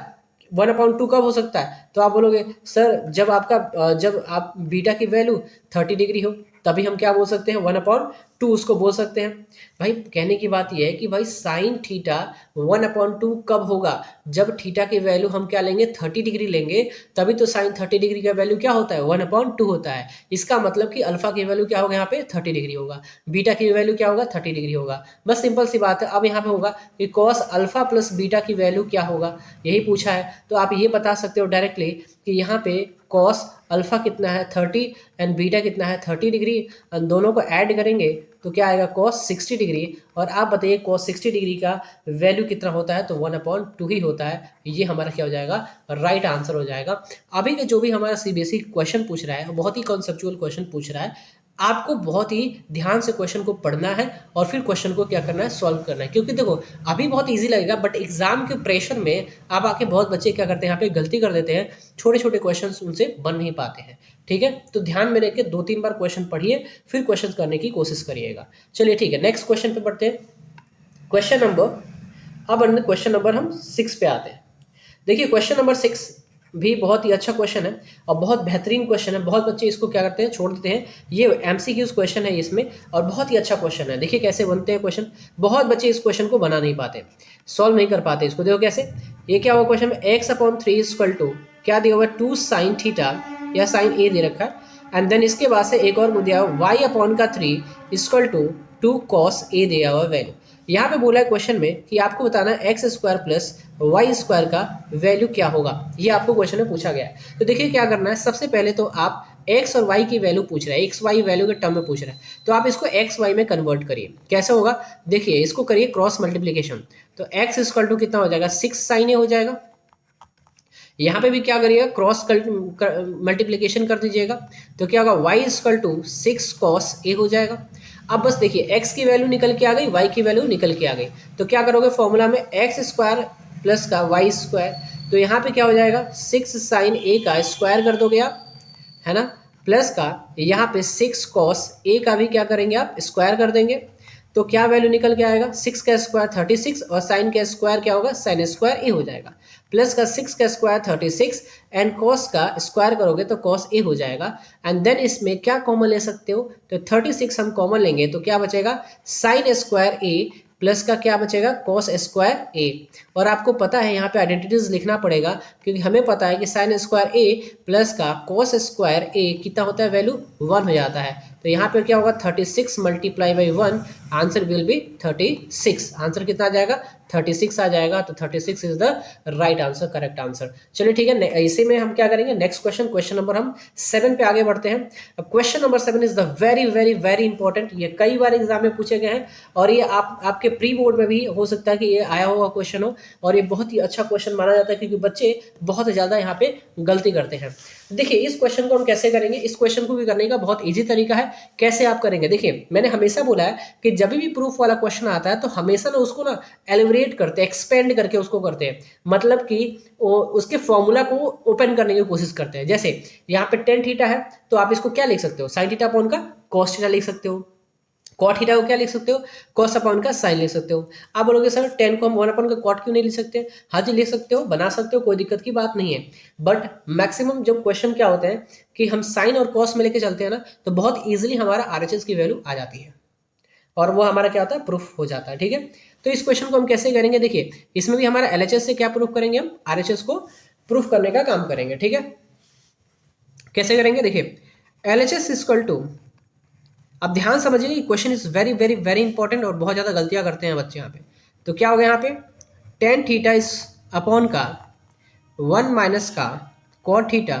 1/2 कब हो सकता है, तो आप बोलोगे सर जब आप बीटा की वैल्यू 30 डिग्री हो, तभी हम क्या बोल सकते हैं 1/2 उसको बोल सकते हैं। भाई कहने की बात यह है कि भाई साइन थीटा 1/2 कब होगा, जब थीटा की वैल्यू हम क्या लेंगे 30 डिग्री लेंगे, तभी तो साइन 30 डिग्री का वैल्यू क्या होता है 1/2 होता है। इसका मतलब कि अल्फा की वैल्यू क्या होगा यहाँ पे 30 डिग्री होगा, बीटा की वैल्यू क्या होगा 30 डिग्री होगा। बस सिंपल सी बात है। अब यहाँ पे होगा कि कॉस अल्फा प्लस बीटा की वैल्यू क्या होगा, यही पूछा है। तो आप ये बता सकते हो डायरेक्टली कि यहाँ पे कॉस अल्फा कितना है 30 एंड बीटा कितना है 30 डिग्री, दोनों को ऐड करेंगे तो क्या आएगा कॉस 60 डिग्री। और आप बताइए कॉस 60 डिग्री का वैल्यू कितना होता है, तो 1/2 ही होता है। ये हमारा क्या हो जाएगा, राइट आंसर हो जाएगा। अभी के जो भी हमारा सीबीएसई क्वेश्चन पूछ रहा है बहुत ही कॉन्सेप्चुअल क्वेश्चन पूछ रहा है, आपको बहुत ही ध्यान से क्वेश्चन को पढ़ना है और फिर क्वेश्चन को क्या करना है, सॉल्व करना है। क्योंकि देखो अभी बहुत इजी लगेगा, बट एग्जाम के प्रेशर में आप आके बहुत बच्चे क्या करते हैं यहाँ पे गलती कर देते हैं, छोटे छोटे क्वेश्चन उनसे बन नहीं पाते हैं। ठीक है, तो ध्यान में रख के 2-3 बार क्वेश्चन पढ़िए, फिर क्वेश्चन करने की कोशिश करिएगा। चलिए ठीक है, नेक्स्ट क्वेश्चन पे बढ़ते हैं। क्वेश्चन नंबर, अब क्वेश्चन नंबर हम 6 पे आते हैं। देखिए क्वेश्चन नंबर 6 भी बहुत ही अच्छा क्वेश्चन है और बहुत बेहतरीन क्वेश्चन है। बहुत बच्चे इसको क्या करते हैं, छोड़ देते हैं। ये एमसीक्यूज क्वेश्चन है इसमें, और बहुत ही अच्छा क्वेश्चन है। देखिए कैसे बनते हैं क्वेश्चन, बहुत बच्चे इस क्वेश्चन को बना नहीं पाते, सॉल्व नहीं कर पाते इसको। देखो कैसे, ये क्या हुआ क्वेश्चन में, x/3 इक्वल टू क्या दिया हुआ 2 साइन थीटा या साइन ए दे रखा है, एंड देन इसके बाद से एक और दिया हुआ y/3 equal to 2 cos A दिया हुआ वैल्यू। यहाँ पे बोला है क्वेश्चन में कि आपको बताना है x² प्लस y² का वैल्यू क्या होगा, ये आपको क्वेश्चन में पूछा गया है। तो देखिए क्या करना है, सबसे पहले तो आप x और y की वैल्यू पूछ रहा है, x y वैल्यू के टर्म में पूछ रहा है, तो आप इसको x y में कन्वर्ट करिए। कैसे होगा, देखिए इसको करिए क्रॉस मल्टीप्लीकेशन, तो x इक्वल टू कितना हो जाएगा 6 साइन ए हो जाएगा। यहाँ पे भी क्या करिएगा क्रॉस मल्टीप्लीकेशन कर दीजिएगा, तो क्या होगा y equal to 6 cos A हो जाएगा। अब बस देखिए x की वैल्यू निकल के आ गई, y की वैल्यू निकल के आ गई, तो क्या करोगे फॉर्मूला में x² प्लस का y², तो यहाँ पे क्या हो जाएगा 6 साइन ए का स्क्वायर कर दोगे आप, है ना, प्लस का यहाँ पे 6 कॉस ए का भी क्या करेंगे आप स्क्वायर कर देंगे, तो क्या वैल्यू निकल के आएगा 6 का स्क्वायर 36 और साइन का स्क्वायर क्या होगा साइन स्क्वायर ए हो जाएगा, प्लस का 6 का स्क्वायर 36 एंड कॉस का स्क्वायर करोगे तो कॉस ए हो जाएगा। एंड देन इसमें क्या कॉमन ले सकते हो, तो 36 हम कॉमन लेंगे तो क्या बचेगा साइन स्क्वायर ए प्लस का क्या बचेगा कॉस स्क्वायर ए। और आपको पता है यहाँ पे आइडेंटिटीज लिखना पड़ेगा, क्योंकि हमें पता है कि साइन स्क्वायर ए प्लस का कॉस स्क्वायर ए कितना होता है वैल्यू 1 हो जाता है। तो यहाँ पर क्या होगा 36 multiply by 1, answer will be 36। Answer कितना आ जाएगा 36 आ जाएगा, तो 36 is the right answer, correct answer. चलिए ठीक है, इसी में हम क्या करेंगे नेक्स्ट क्वेश्चन, क्वेश्चन नंबर हम 7 पे आगे बढ़ते हैं। अब question number 7 is the very very very important, ये कई बार एग्जाम में पूछे गए हैं और ये आपके प्री बोर्ड में भी हो सकता है कि ये आया हुआ क्वेश्चन हो, और ये बहुत ही अच्छा क्वेश्चन माना जाता है क्योंकि बच्चे बहुत ज्यादा यहाँ पे गलती करते हैं। देखिए इस क्वेश्चन को हम कैसे करेंगे, इस क्वेश्चन को भी करने का बहुत इजी तरीका है। कैसे आप करेंगे, देखिए मैंने हमेशा बोला है कि जब भी प्रूफ वाला क्वेश्चन आता है तो हमेशा ना उसको ना एलिब्रेट करते हैं, एक्सपेंड करके उसको करते हैं, मतलब कि उसके फॉर्मूला को ओपन करने की कोशिश करते हैं। जैसे यहाँ पे टेन थीटा है तो आप इसको क्या लिख सकते हो साइन थीटा अपॉन का कॉस थीटा लिख सकते हो, कॉट थीटा को क्या लिख सकते हो कॉस अपॉन का साइन लिख सकते हो। आप बोलोगे सर 10 को हम 1 अपॉन का कॉट क्यों नहीं लिख सकते, हाँ जी लिख सकते हो, बना सकते हो, कोई दिक्कत की बात नहीं है। बट मैक्सिमम जब क्वेश्चन क्या होते हैं कि हम साइन और कॉस में लेके चलते हैं ना, तो बहुत ईजिली हमारा आरएचएस की वैल्यू आ जाती है और वो हमारा क्या होता है प्रूफ हो जाता है। ठीक है, तो इस क्वेश्चन को हम कैसे करेंगे, देखिए इसमें भी हमारा एलएचएस से क्या प्रूफ करेंगे, हम आरएचएस को प्रूफ करने का काम करेंगे। ठीक है, कैसे करेंगे, देखिए एलएचएस इक्वल टू, अब ध्यान समझिए question is very very very important और बहुत ज़्यादा गलतियां करते हैं बच्चे यहाँ पे। तो क्या होगा यहाँ पे टेन थीटा इस अपॉन का 1 माइनस का cot theta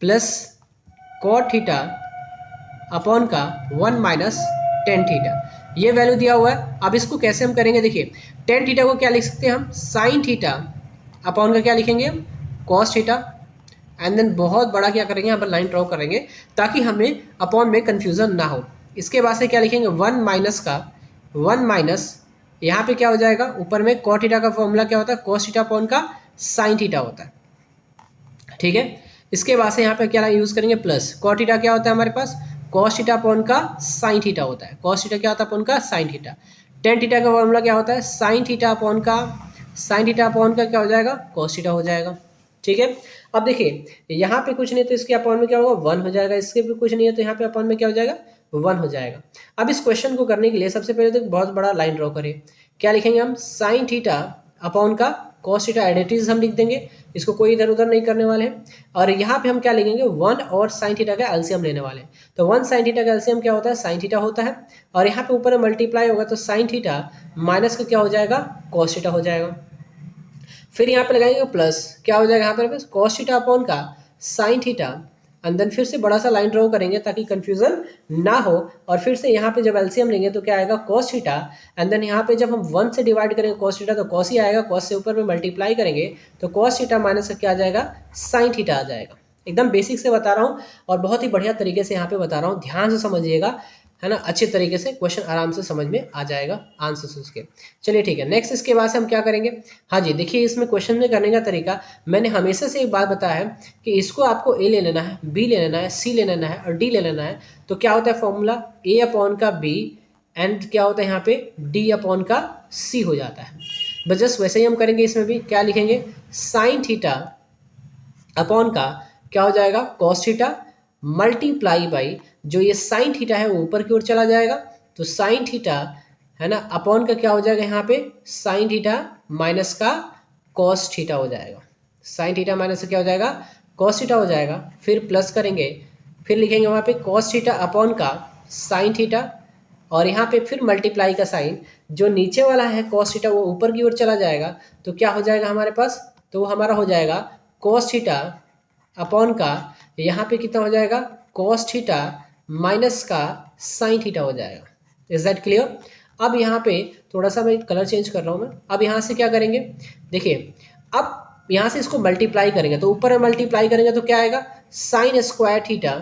plus cot theta upon का 1 माइनस टेन थीटा। ये वैल्यू दिया हुआ है। अब इसको कैसे हम करेंगे, देखिए टेन थीटा को क्या लिख सकते हैं हम, साइन थीटा अपॉन का क्या लिखेंगे हम, कॉस थीटा, एंड देन बहुत बड़ा क्या करेंगे यहाँ पर लाइन ड्रॉ करेंगे ताकि हमें अपॉन में कन्फ्यूजन ना हो। इसके बाद से क्या लिखेंगे, वन माइनस का, वन माइनस यहाँ पे क्या हो जाएगा, ऊपर में कॉट थीटा का फॉर्मूला क्या होता है, कॉस थीटा अपॉन का साइन थीटा होता है, ठीक है। इसके बाद से यहाँ पे क्या यूज़ करेंगे, प्लस कॉट थीटा क्या होता है हमारे पास, कॉस थीटा अपॉन का साइन थीटा होता है, कॉस थीटा क्या होता है अपॉन का साइन थीटा। टेन थीटा का फॉर्मूला क्या होता है, साइन थीटा अपॉन का, साइन थीटा अपॉन का क्या हो जाएगा, कॉस थीटा हो जाएगा, ठीक है। अब देखिए यहाँ पे कुछ नहीं तो इसके अपॉन में क्या होगा, वन हो जाएगा, इसके भी कुछ नहीं है तो यहाँ पे अपॉन में क्या हो जाएगा, वन हो जाएगा। अब इस क्वेश्चन को करने के लिए सबसे पहले तो बहुत बड़ा लाइन ड्रॉ करें, क्या लिखेंगे हम, साइन थीटा अपॉन का कॉस थीटा, एडिटिव हम लिख देंगे, इसको कोई इधर उधर नहीं करने वाले हैं। और यहाँ पे हम क्या लिखेंगे, वन और साइन थीटा का एलसीएम लेने वाले हैं। तो वन साइन थीटा का एलसीएम क्या होता है, साइन थीटा होता है, और यहाँ पे ऊपर मल्टीप्लाई होगा तो साइन थीटा माइनस का क्या हो जाएगा, कॉस थीटा हो जाएगा। फिर यहाँ पे लगाएंगे प्लस, क्या हो जाएगा यहाँ पर, कॉस थीटा अपॉन का साइन थीटा, एंड देन फिर से बड़ा सा लाइन ड्रॉ करेंगे ताकि कंफ्यूजन ना हो। और फिर से यहाँ पे जब एलसीएम लेंगे तो क्या आएगा, कॉस थीटा, एंड देन यहाँ पे जब हम वन से डिवाइड करेंगे कॉस थीटा तो कॉस ही आएगा, कॉस से ऊपर में मल्टीप्लाई करेंगे तो कॉस थीटा माइनस क्या आ जाएगा, साइन थीटा आ जाएगा। एकदम बेसिक से बता रहा हूँ और बहुत ही बढ़िया तरीके से यहाँ पे बता रहा हूँ, ध्यान से समझिएगा, है ना, अच्छे तरीके से क्वेश्चन आराम से समझ में आ जाएगा आंसर उसके। चलिए ठीक है, नेक्स्ट इसके बाद से हम क्या करेंगे, हाँ जी देखिए इसमें क्वेश्चन में करने का तरीका मैंने हमेशा से एक बात बताया है कि इसको आपको ए ले लेना है, बी ले लेना है, सी ले लेना है और डी ले लेना है। तो क्या होता है फॉर्मूला, ए अपॉन का बी एंड क्या होता है यहाँ पे, डी अपॉन का सी हो जाता है। बस जस्ट वैसे ही हम करेंगे, इसमें भी क्या लिखेंगे, साइन थीटा अपॉन का क्या हो जाएगा, कॉस थीटा मल्टीप्लाई बाई, जो ये साइन थीटा है वो ऊपर की ओर चला जाएगा तो साइन थीटा, है ना, अपॉन का क्या हो जाएगा यहाँ पे, साइन थीटा माइनस का कॉस थीटा हो जाएगा, साइन थीटा माइनस का क्या हो जाएगा, कॉस थीटा हो जाएगा। फिर प्लस करेंगे, फिर लिखेंगे वहाँ पे कॉस थीटा अपॉन का साइन थीटा, और यहाँ पे फिर मल्टीप्लाई का साइन, जो नीचे वाला है कॉस थीटा वो ऊपर की ओर चला जाएगा तो क्या हो जाएगा हमारे पास, तो वो हमारा हो जाएगा कॉस थीटा अपॉन का, यहाँ पे कितना हो जाएगा, कॉस थीटा माइनस का साइन थीटा हो जाएगा। Is that clear. अब यहाँ पे थोड़ा सा मैं कलर चेंज कर रहा हूँ मैं। अब यहाँ से क्या करेंगे, देखिए अब यहाँ से इसको मल्टीप्लाई करेंगे तो ऊपर में मल्टीप्लाई करेंगे तो क्या आएगा, sign square theta,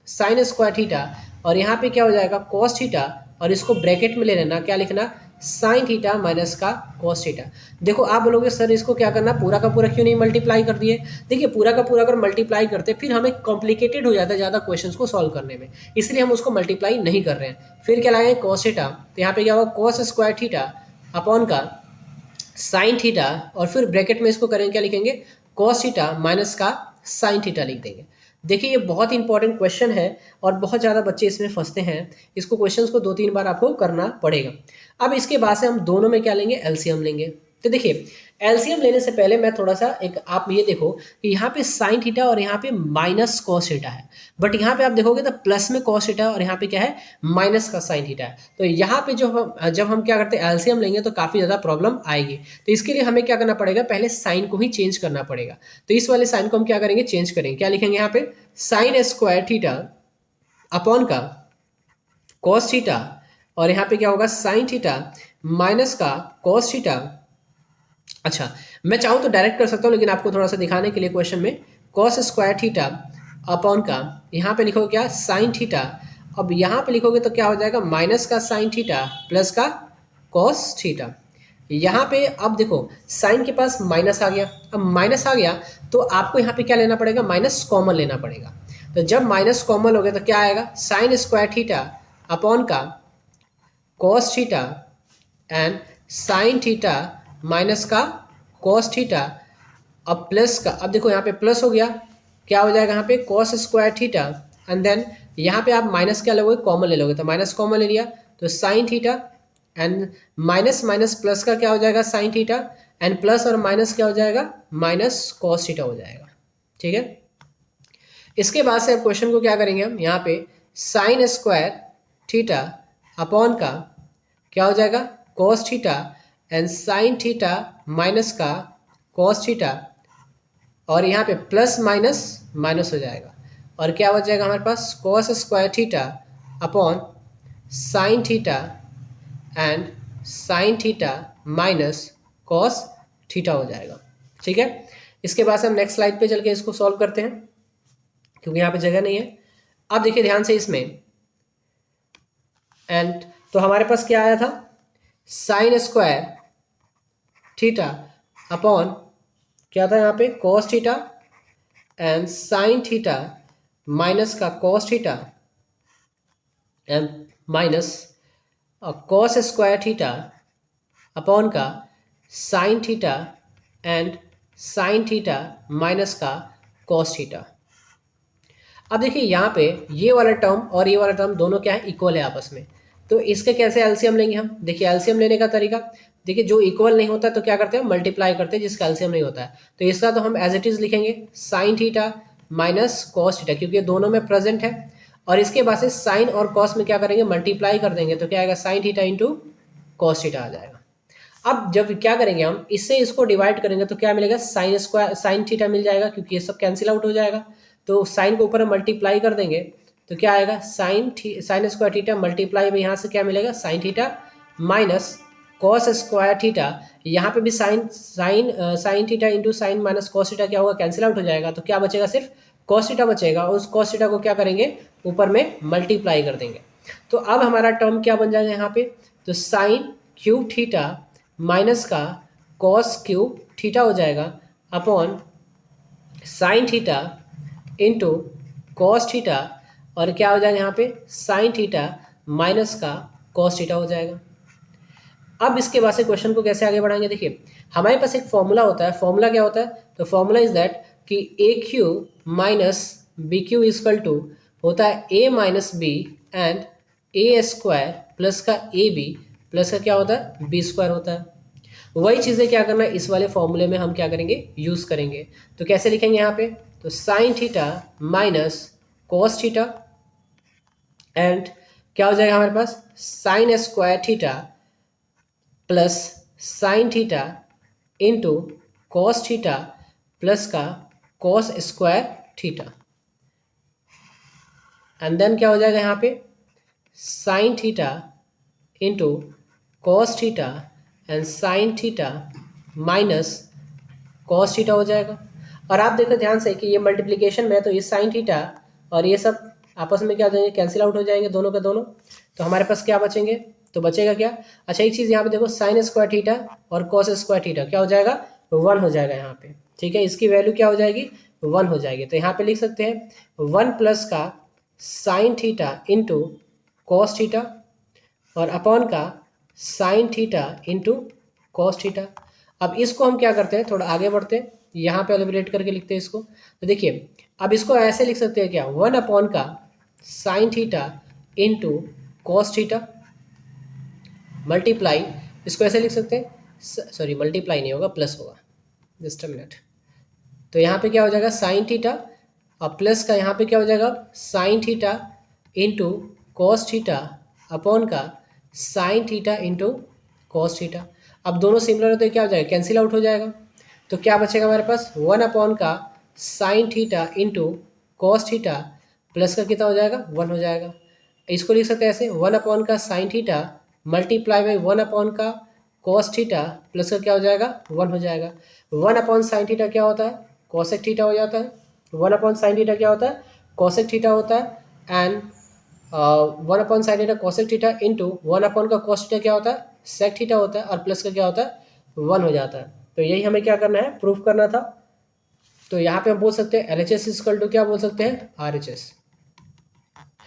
sign square theta, और यहाँ पे क्या हो जाएगा, कॉस थीटा, और इसको ब्रैकेट में ले लेना, क्या लिखना, साइन थीटा माइनस का कॉस थीटा। देखो आप बोलोगे सर इसको क्या करना, पूरा का पूरा क्यों नहीं मल्टीप्लाई कर दिए। देखिए पूरा का पूरा अगर मल्टीप्लाई करते फिर हमें कॉम्प्लिकेटेड हो जाता है ज़्यादा क्वेश्चंस को सॉल्व करने में, इसलिए हम उसको मल्टीप्लाई नहीं कर रहे हैं। फिर क्या लाएंगे, कॉस थीटा, तो यहाँ पे क्या होगा, कॉस स्क्वायर थीटा अपॉन का साइन थीटा, और फिर ब्रैकेट में इसको करेंगे, क्या लिखेंगे, कॉस थीटा माइनस का साइन थीटा लिख देंगे। देखिए ये बहुत इंपॉर्टेंट क्वेश्चन है और बहुत ज़्यादा बच्चे इसमें फंसते हैं, इसको क्वेश्चंस को 2-3 बार आपको करना पड़ेगा। अब इसके बाद से हम दोनों में क्या लेंगे, एलसीएम लेंगे। तो देखिए एलसीएम लेने से पहले मैं थोड़ा सा एक, आप ये देखो कि यहाँ पे साइन थीटा और यहाँ पे माइनस कॉस थीटा है, बट यहाँ पे आप देखोगे तो प्लस में कॉस थीटा और यहाँ पे क्या है, माइनस का साइन थीटा है। तो यहाँ पे जब हम क्या करते हैं एलसीएम लेंगे तो काफ़ी ज़्यादा प्रॉब्लम आएगी। तो इसके लिए हमें क्या करना पड़ेगा, पहले साइन को ही चेंज करना पड़ेगा। तो इस वाले साइन को हम क्या करेंगे, चेंज करेंगे, क्या लिखेंगे यहाँ पे, साइन स्क्वायर थीटा अपॉन का कॉस थीटा, और यहाँ पे क्या होगा, साइन थीटा माइनस का कॉस थीटा। अच्छा मैं चाहूँ तो डायरेक्ट कर सकता हूँ, लेकिन आपको थोड़ा सा दिखाने के लिए क्वेश्चन में कॉस स्क्वायर थीटा अपॉन का, यहाँ पे लिखोगे क्या, साइन थीटा। अब यहाँ पे लिखोगे तो क्या हो जाएगा, माइनस का साइन थीटा प्लस का कॉस थीटा। यहाँ पे अब देखो साइन के पास माइनस आ गया, अब माइनस आ गया तो आपको यहाँ पे क्या लेना पड़ेगा, माइनस कॉमन लेना पड़ेगा। तो जब माइनस कॉमन हो गया तो क्या आएगा, साइन स्क्वायर थीटा अपॉन का cos theta and sine theta minus का कॉस थीटा। अब प्लस का, अब देखो यहाँ पे प्लस हो गया, क्या हो जाएगा यहाँ पे, cos square theta, and then यहाँ पे आप माइनस क्या लोगे, कॉमन ले लोगे, तो माइनस कॉमन ले लिया तो sine theta, and minus minus plus का क्या हो जाएगा, साइन थीटा, एंड प्लस और माइनस क्या हो जाएगा, माइनस कॉस थीटा हो जाएगा। ठीक है, इसके बाद से अब क्वेश्चन को क्या करेंगे हम, यहाँ पे साइन स्क्वायर थीटा अपॉन का क्या हो जाएगा, cos theta and sine theta minus का कॉस थीटा, और यहाँ पे प्लस माइनस माइनस हो जाएगा, और क्या हो जाएगा हमारे पास, cos square theta upon sine theta and sine theta minus cos theta हो जाएगा। ठीक है, इसके बाद से हम नेक्स्ट स्लाइड पे चल के इसको सॉल्व करते हैं क्योंकि यहाँ पे जगह नहीं है। अब देखिए ध्यान से इसमें, एंड तो हमारे पास क्या आया था, साइन स्क्वायर थीटा अपॉन क्या था यहाँ पे, cos theta, and sine theta minus का cos theta and minus cos square theta upon का sine theta and sine theta minus का कॉस थीटा। अब देखिए यहाँ पे ये वाला टर्म और ये वाला टर्म दोनों क्या है, इक्वल है आपस में। तो इसके कैसे एलसीएम लेंगे हम, देखिए एलसीएम लेने का तरीका, देखिए जो इक्वल नहीं होता तो क्या करते हैं, मल्टीप्लाई करते हैं जिसका एलसीएम नहीं होता है। तो इसका तो हम एज इट इज लिखेंगे sign theta minus cos theta, क्योंकि दोनों में प्रेजेंट है। और इसके बाद से साइन और कॉस में क्या करेंगे, मल्टीप्लाई कर देंगे, तो क्या आएगा, sine theta into cos theta आ जाएगा। अब जब क्या करेंगे हम, इससे इसको डिवाइड करेंगे तो क्या मिलेगा, साइन स्क्वायर साइन थीटा मिल जाएगा, क्योंकि ये सब कैंसिल आउट हो जाएगा। तो साइन को ऊपर मल्टीप्लाई कर देंगे तो क्या आएगा, साइन स्क्वायर थीटा मल्टीप्लाई में यहाँ से क्या मिलेगा, sign theta minus cos square theta. यहाँ पे भी sign theta into sine minus cos theta क्या होगा, कैंसिल आउट हो जाएगा। तो क्या बचेगा, सिर्फ कॉस थीटा बचेगा, और उस कॉस थीटा को क्या करेंगे, ऊपर में मल्टीप्लाई कर देंगे। तो अब हमारा टर्म क्या बन जाएगा यहाँ पे, तो साइन क्यूब थीटा माइनस का कॉस क्यूब थीटा हो जाएगा upon sine theta into cos theta, और क्या हो जाएगा यहाँ पे, साइन थीटा माइनस का कॉस थीटा हो जाएगा। अब इसके बाद से क्वेश्चन को कैसे आगे बढ़ाएंगे, देखिए हमारे पास एक फॉर्मूला होता है। फॉर्मूला क्या होता है, तो फॉर्मूला इज दैट कि A Q minus B Q is equal to होता है A minus B and A square plus का ए बी प्लस का क्या होता है, बी स्क्वायर होता है। वही चीज़ें क्या करना है, इस वाले फॉर्मूले में हम क्या करेंगे, यूज़ करेंगे। तो कैसे लिखेंगे यहाँ पे, तो sine theta minus cos theta and क्या हो जाएगा हमारे पास, sign square theta plus sine theta into cos theta plus का cos square theta, and then क्या हो जाएगा यहाँ पे, sine theta into cos theta and sine theta minus cos theta हो जाएगा। और आप देखो ध्यान से कि ये मल्टीप्लिकेशन में है, तो ये साइन थीटा और ये सब आपस में क्या हो जाएंगे, कैंसिल आउट हो जाएंगे दोनों के दोनों। तो हमारे पास क्या बचेंगे, तो बचेगा क्या, अच्छा एक चीज़ यहाँ पे देखो, साइन स्क्वायर थीटा और कॉस स्क्वायर थीटा क्या हो जाएगा, 1 हो जाएगा यहाँ पे। ठीक है, इसकी वैल्यू क्या हो जाएगी, 1 हो जाएगी। तो यहाँ पे लिख सकते हैं 1 प्लस का sine theta into cos theta और अपॉन का sine theta into cos theta. अब इसको हम क्या करते हैं, थोड़ा आगे बढ़ते हैं, यहाँ पे एलिब्रेट करके लिखते हैं इसको। तो देखिए अब इसको ऐसे लिख सकते हैं क्या, 1 अपॉन का sine theta into cos theta multiply, इसको ऐसे लिख सकते हैं, सॉरी मल्टीप्लाई नहीं होगा, प्लस होगा, जस्ट अ मिनट। तो यहाँ पे क्या हो जाएगा, साइन थीटा और प्लस का यहाँ पे क्या हो जाएगा, sine theta into cos theta upon का sine theta into cos theta. अब दोनों सिमिलर होते हैं, क्या हो जाएगा, कैंसिल आउट हो जाएगा। तो क्या बचेगा हमारे पास, 1 अपॉन का sine theta into cos theta plus का कितना हो जाएगा, 1 हो जाएगा। इसको लिख सकते हैं ऐसे, 1 अपॉन का sine theta multiply by 1 upon का कॉस थीटा प्लस का क्या हो जाएगा, 1 हो जाएगा। 1 अपॉन साइन थीटा क्या होता है, कॉसेक थीटा हो जाता है। 1 अपॉन साइन थीटा क्या होता है, कॉसेक थीटा होता है। And 1 upon sine theta cosec theta into 1 upon का कॉस थीटा क्या होता है, सेक थीटा होता है, और प्लस का क्या होता है, 1 हो जाता है। तो यही हमें क्या करना है, प्रूफ करना था। तो यहाँ पे हम बोल सकते हैं LHS इक्वल टू क्या बोल सकते हैं, RHS,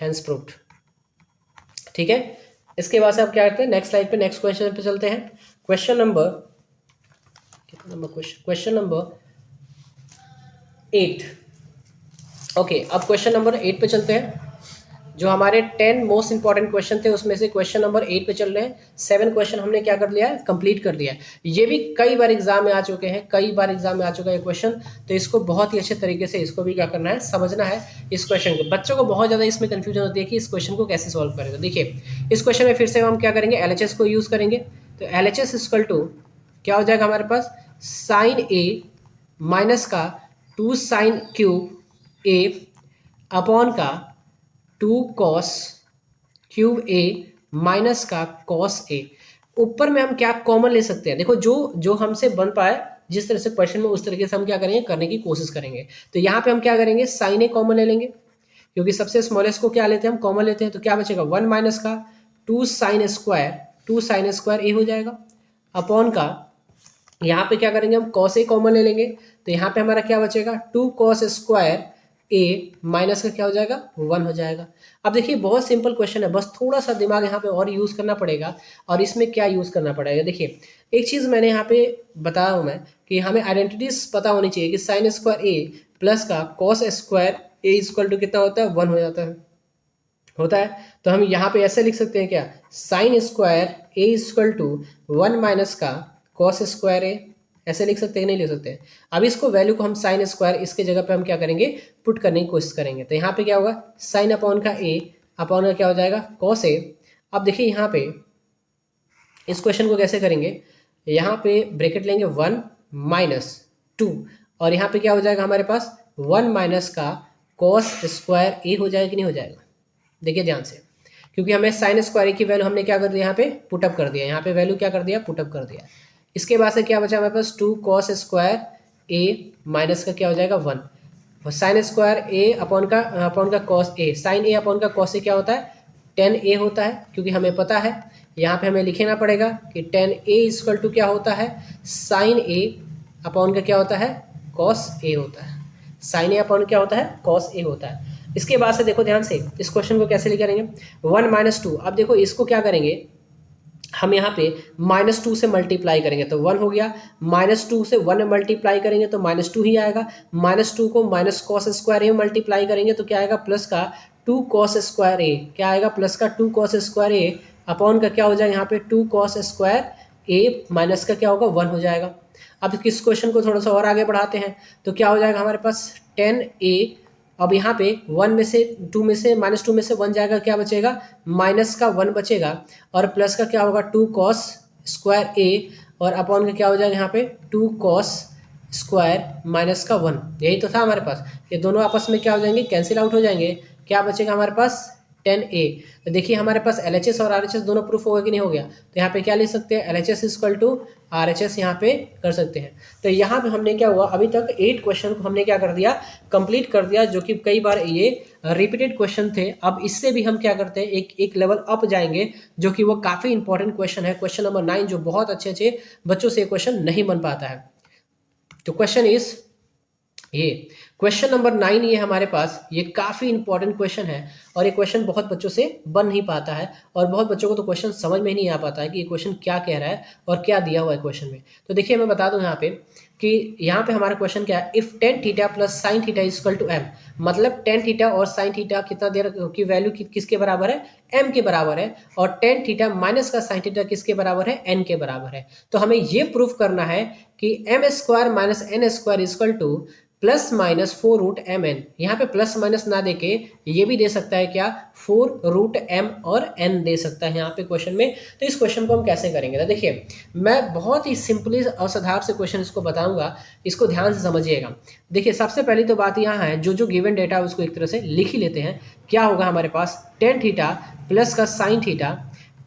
हेंस प्रूव्ड। ठीक है, इसके बाद से आप क्या करते हैं, नेक्स्ट स्लाइड पे नेक्स्ट क्वेश्चन पे चलते हैं। क्वेश्चन नंबर कितना नंबर, क्वेश्चन नंबर 8। ओके, अब क्वेश्चन नंबर 8 पे चलते हैं। जो हमारे 10 मोस्ट इंपॉर्टेंट क्वेश्चन थे उसमें से क्वेश्चन नंबर 8 पे चल रहे हैं। 7 क्वेश्चन हमने क्या कर लिया है, कंप्लीट कर लिया है। ये भी कई बार एग्जाम में आ चुके हैं, कई बार एग्जाम में आ चुका है क्वेश्चन। तो इसको बहुत ही अच्छे तरीके से इसको भी क्या करना है, समझना है इस क्वेश्चन को। बच्चों को बहुत ज़्यादा इसमें कन्फ्यूजन होती है कि इस क्वेश्चन को कैसे सॉल्व करें। तो देखिए इस क्वेश्चन में फिर से हम क्या करेंगे, LHS को यूज़ करेंगे। तो LHS इक्वल टू क्या हो जाएगा हमारे पास, साइन ए माइनस का 2 साइन क्यूब ए अपॉन का 2 कॉस क्यूब ए माइनस का कॉस ए। ऊपर में हम क्या कॉमन ले सकते हैं, देखो जो जो हमसे बन पाए जिस तरह से क्वेश्चन में उस तरीके से हम क्या करेंगे, करने की कोशिश करेंगे। तो यहाँ पे हम क्या करेंगे, साइन ए कॉमन ले लेंगे, क्योंकि सबसे स्मॉलेस्ट को क्या लेते हैं हम, कॉमन लेते हैं। तो क्या बचेगा, 1 माइनस का 2 साइन स्क्वायर, 2 साइन स्क्वायर ए हो जाएगा, अपॉन का यहाँ पे क्या करेंगे हम, कॉस ए कॉमन ले लेंगे। तो यहाँ पे हमारा क्या बचेगा, 2 कॉस स्क्वायर ए माइनस का क्या हो जाएगा, 1 हो जाएगा। अब देखिए बहुत सिंपल क्वेश्चन है, बस थोड़ा सा दिमाग यहाँ पे और यूज़ करना पड़ेगा। और इसमें क्या यूज़ करना पड़ेगा, देखिए एक चीज़ मैंने यहाँ पे बताया हूँ मैं कि हमें आइडेंटिटीज पता होनी चाहिए कि साइन स्क्वायर ए प्लस का cos square A equal to कितना होता है, 1 हो जाता है। तो हम यहाँ पे ऐसे लिख सकते हैं क्या, sine square A equal to 1 minus का कॉस स्क्वायर ए, ऐसे लिख सकते हैं, नहीं लिख सकते हैं। अब इसको वैल्यू को हम साइन स्क्वायर इसके जगह पे हम क्या करेंगे, पुट करने की कोशिश करेंगे। तो यहाँ पे क्या होगा, साइन अपॉन का ए अपॉन का क्या हो जाएगा, कॉस ए। अब देखिए यहाँ पे इस क्वेश्चन को कैसे करेंगे, यहाँ पे ब्रैकेट लेंगे 1 माइनस 2 और यहाँ पे क्या हो जाएगा हमारे पास 1 माइनस का कॉस स्क्वायर ए हो जाएगा कि नहीं हो जाएगा। देखिए ध्यान से, क्योंकि हमें साइन स्क्वायर की वैल्यू हमने क्या कर दिया, यहाँ पे पुटअप कर दिया, यहाँ पे वैल्यू क्या कर दिया, पुटअप कर दिया। इसके बाद से क्या बचा हमारे पास, 2 कॉस स्क्वायर ए माइनस का क्या हो जाएगा 1, और साइन स्क्वायर ए अपॉन का cos A, sign A upon का कॉस ए क्या होता है, 10 ए होता है। क्योंकि हमें पता है यहाँ पे हमें लिखना पड़ेगा कि 10 ए इक्वल टू क्या होता है, साइन ए अपॉन का क्या होता है, कॉस ए होता है। साइन ए अपॉन क्या होता है, कॉस ए होता है। इसके बाद से देखो ध्यान से इस क्वेश्चन को कैसे लिखेंगे, 1 माइनस 2। अब देखो इसको क्या करेंगे हम, यहाँ पे -2 से मल्टीप्लाई करेंगे तो 1 हो गया, -2 से 1 मल्टीप्लाई करेंगे तो -2 ही आएगा, -2 को minus cos square A multiply करेंगे तो क्या आएगा, प्लस का 2 कॉस स्क्वायर ए, क्या आएगा, प्लस का 2 कॉस स्क्वायर ए अपॉन का क्या हो जाएगा यहाँ पे 2 कॉस स्क्वायर ए माइनस का क्या होगा 1 हो जाएगा। अब इस क्वेश्चन को थोड़ा सा और आगे बढ़ाते हैं तो क्या हो जाएगा हमारे पास 10a। अब यहाँ पे 1 में से 2 में से -2 में से 1 जाएगा, क्या बचेगा, माइनस का 1 बचेगा, और प्लस का क्या होगा 2 कॉस स्क्वायर ए, और अपॉन का क्या हो जाएगा यहाँ पे 2 कॉस स्क्वायर माइनस का 1। यही तो था हमारे पास, ये दोनों आपस में क्या हो जाएंगे, कैंसिल आउट हो जाएंगे। क्या बचेगा हमारे पास 10a। तो देखिए हमारे पास LHS और RHS दोनों प्रूफ हो गया कि नहीं हो गया। तो यहाँ पे क्या लिख सकते हैं, LHS इक्वल टू RHS यहाँ पे कर सकते हैं। तो यहाँ पे हमने क्या हुआ, अभी तक 8 क्वेश्चन को हमने क्या कर दिया, कंप्लीट कर दिया, जो कि कई बार ये रिपीटेड क्वेश्चन थे। अब इससे भी हम क्या करते हैं, एक लेवल अप जाएंगे, जो कि वो काफ़ी इंपॉर्टेंट क्वेश्चन है, क्वेश्चन नंबर 9, जो बहुत अच्छे बच्चों से क्वेश्चन नहीं बन पाता है। तो क्वेश्चन इज ये क्वेश्चन नंबर 9, ये हमारे पास ये काफ़ी इंपॉर्टेंट क्वेश्चन है, और ये क्वेश्चन बहुत बच्चों से बन नहीं पाता है, और बहुत बच्चों को तो क्वेश्चन समझ में ही नहीं आ पाता है कि ये क्वेश्चन क्या कह रहा है और क्या दिया हुआ है क्वेश्चन में। तो देखिए मैं बता दूं यहाँ पे कि यहाँ पे हमारा क्वेश्चन क्या है, if tan theta plus sine theta equal to M, मतलब टेन थीटा और साइन थीटा कितना दे की वैल्यू किसके बराबर है, एम के बराबर है, और टेन थीटा माइनस का साइन थीटा किसके बराबर है, एन के बराबर है। तो हमें ये प्रूफ करना है कि M square minus N square equal to plus minus 4 root M N. यहाँ पे प्लस माइनस ना देके ये भी दे सकता है क्या, 4 रूट एम और एन दे सकता है यहाँ पे क्वेश्चन में। तो इस क्वेश्चन को हम कैसे करेंगे, तो देखिए मैं बहुत ही सिंपली और साधारण से क्वेश्चन इसको बताऊंगा, इसको ध्यान से समझिएगा। देखिए सबसे पहली तो बात यहाँ है, जो गिवन डेटा है उसको एक तरह से लिख ही लेते हैं। क्या होगा हमारे पास, टेन थीटा प्लस का sine theta,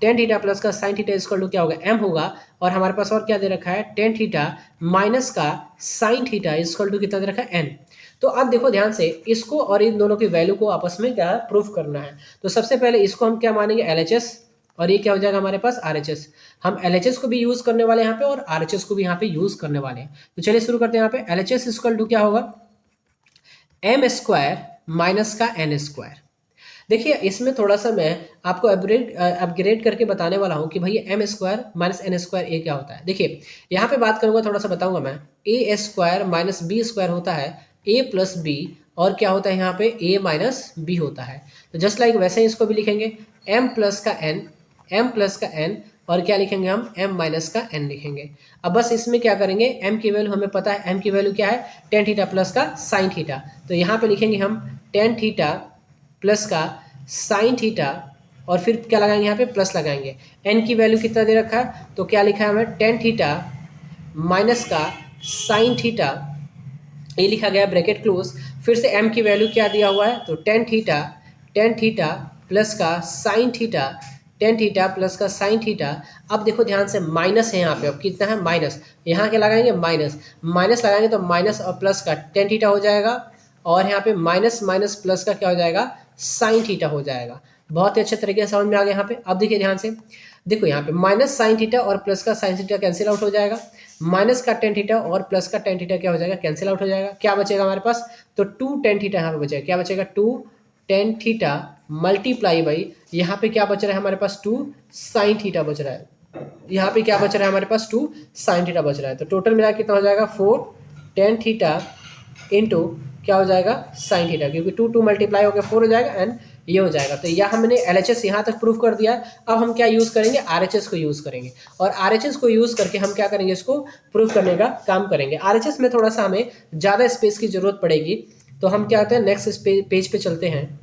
ten theta plus का साइन थीटा इक्वल टू क्या होगा, एम होगा, और हमारे पास और क्या दे रखा है, टेन थीटा माइनस का साइन थीटा इक्वल टू कितना दे रखा है, एन। तो अब देखो ध्यान से, इसको और इन दोनों की वैल्यू को आपस में क्या प्रूफ करना है। तो सबसे पहले इसको हम क्या मानेंगे, LHS, और ये क्या हो जाएगा हमारे पास RHS। हम LHS को भी यूज करने वाले हैं यहाँ पे, और RHS को भी यहाँ पे यूज करने वाले हैं। तो चलिए शुरू करते हैं। यहाँ पे LHS इक्वल टू क्या होगा, एम स्क्वायर माइनस का एन स्क्वायर। देखिए इसमें थोड़ा सा मैं आपको अपग्रेड करके बताने वाला हूँ कि भाई M square minus N square ए क्या होता है। देखिए यहाँ पे बात करूँगा, थोड़ा सा बताऊँगा मैं, ए स्क्वायर माइनस बी स्क्वायर होता है ए प्लस बी, और क्या होता है यहाँ पे ए माइनस बी होता है। तो जस्ट लाइक वैसे ही इसको भी लिखेंगे, एम प्लस का एन, और क्या लिखेंगे हम, एम माइनस का एन लिखेंगे। अब बस इसमें क्या करेंगे, एम की वैल्यू हमें पता है, एम की वैल्यू क्या है, टेन थीटा प्लस का साइन थीटा। तो यहाँ पे लिखेंगे हम टेन थीटा प्लस का साइन थीटा, और फिर क्या लगाएंगे यहाँ पे, प्लस लगाएंगे। एन की वैल्यू कितना दे रखा है, तो क्या लिखा है हमें, टेन थीटा माइनस का साइन थीटा, ये लिखा गया ब्रैकेट क्लोज। फिर से एम की वैल्यू क्या दिया हुआ है, तो टेन थीटा प्लस का sine theta tan theta plus का साइन थीटा। अब देखो ध्यान से माइनस है यहाँ पे, अब कितना है माइनस, यहाँ क्या लगाएंगे माइनस, माइनस लगाएंगे तो माइनस और प्लस का टेन थीटा हो जाएगा, और यहाँ पे माइनस माइनस प्लस का क्या हो जाएगा साइन थीटा हो जाएगा। बहुत ही अच्छे तरीके से समझ में आ गया यहाँ पे। अब देखिए ध्यान से, देखो यहाँ पे माइनस साइन थीटा और प्लस का साइन थीटा कैंसिल आउट हो जाएगा, माइनस का टेन थीटा और प्लस का टेन थीटा क्या हो जाएगा कैंसिल आउट हो जाएगा। क्या बचेगा हमारे पास, तो टू टेन थीटा यहाँ पे बचेगा, क्या बचेगा two tan theta multiply by यहाँ पे क्या बच रहा है हमारे पास टू साइन थीटा बच रहा है, यहाँ पे क्या बच रहा है हमारे पास टू साइन थीटा बच रहा है। तो टोटल मिला कितना हो जाएगा फोर टेन थीटा इंटू क्या हो जाएगा साइन थीटा, क्योंकि टू टू मल्टीप्लाई होकर फोर हो जाएगा एंड ये हो जाएगा। तो यह हमने LHS यहाँ तक प्रूफ कर दिया। अब हम क्या यूज़ करेंगे, RHS को यूज़ करेंगे, और RHS को यूज़ करके हम क्या करेंगे, इसको प्रूफ करने का काम करेंगे। RHS में थोड़ा सा हमें ज़्यादा स्पेस की ज़रूरत पड़ेगी, तो हम क्या होते हैं नेक्स्ट पेज पे चलते हैं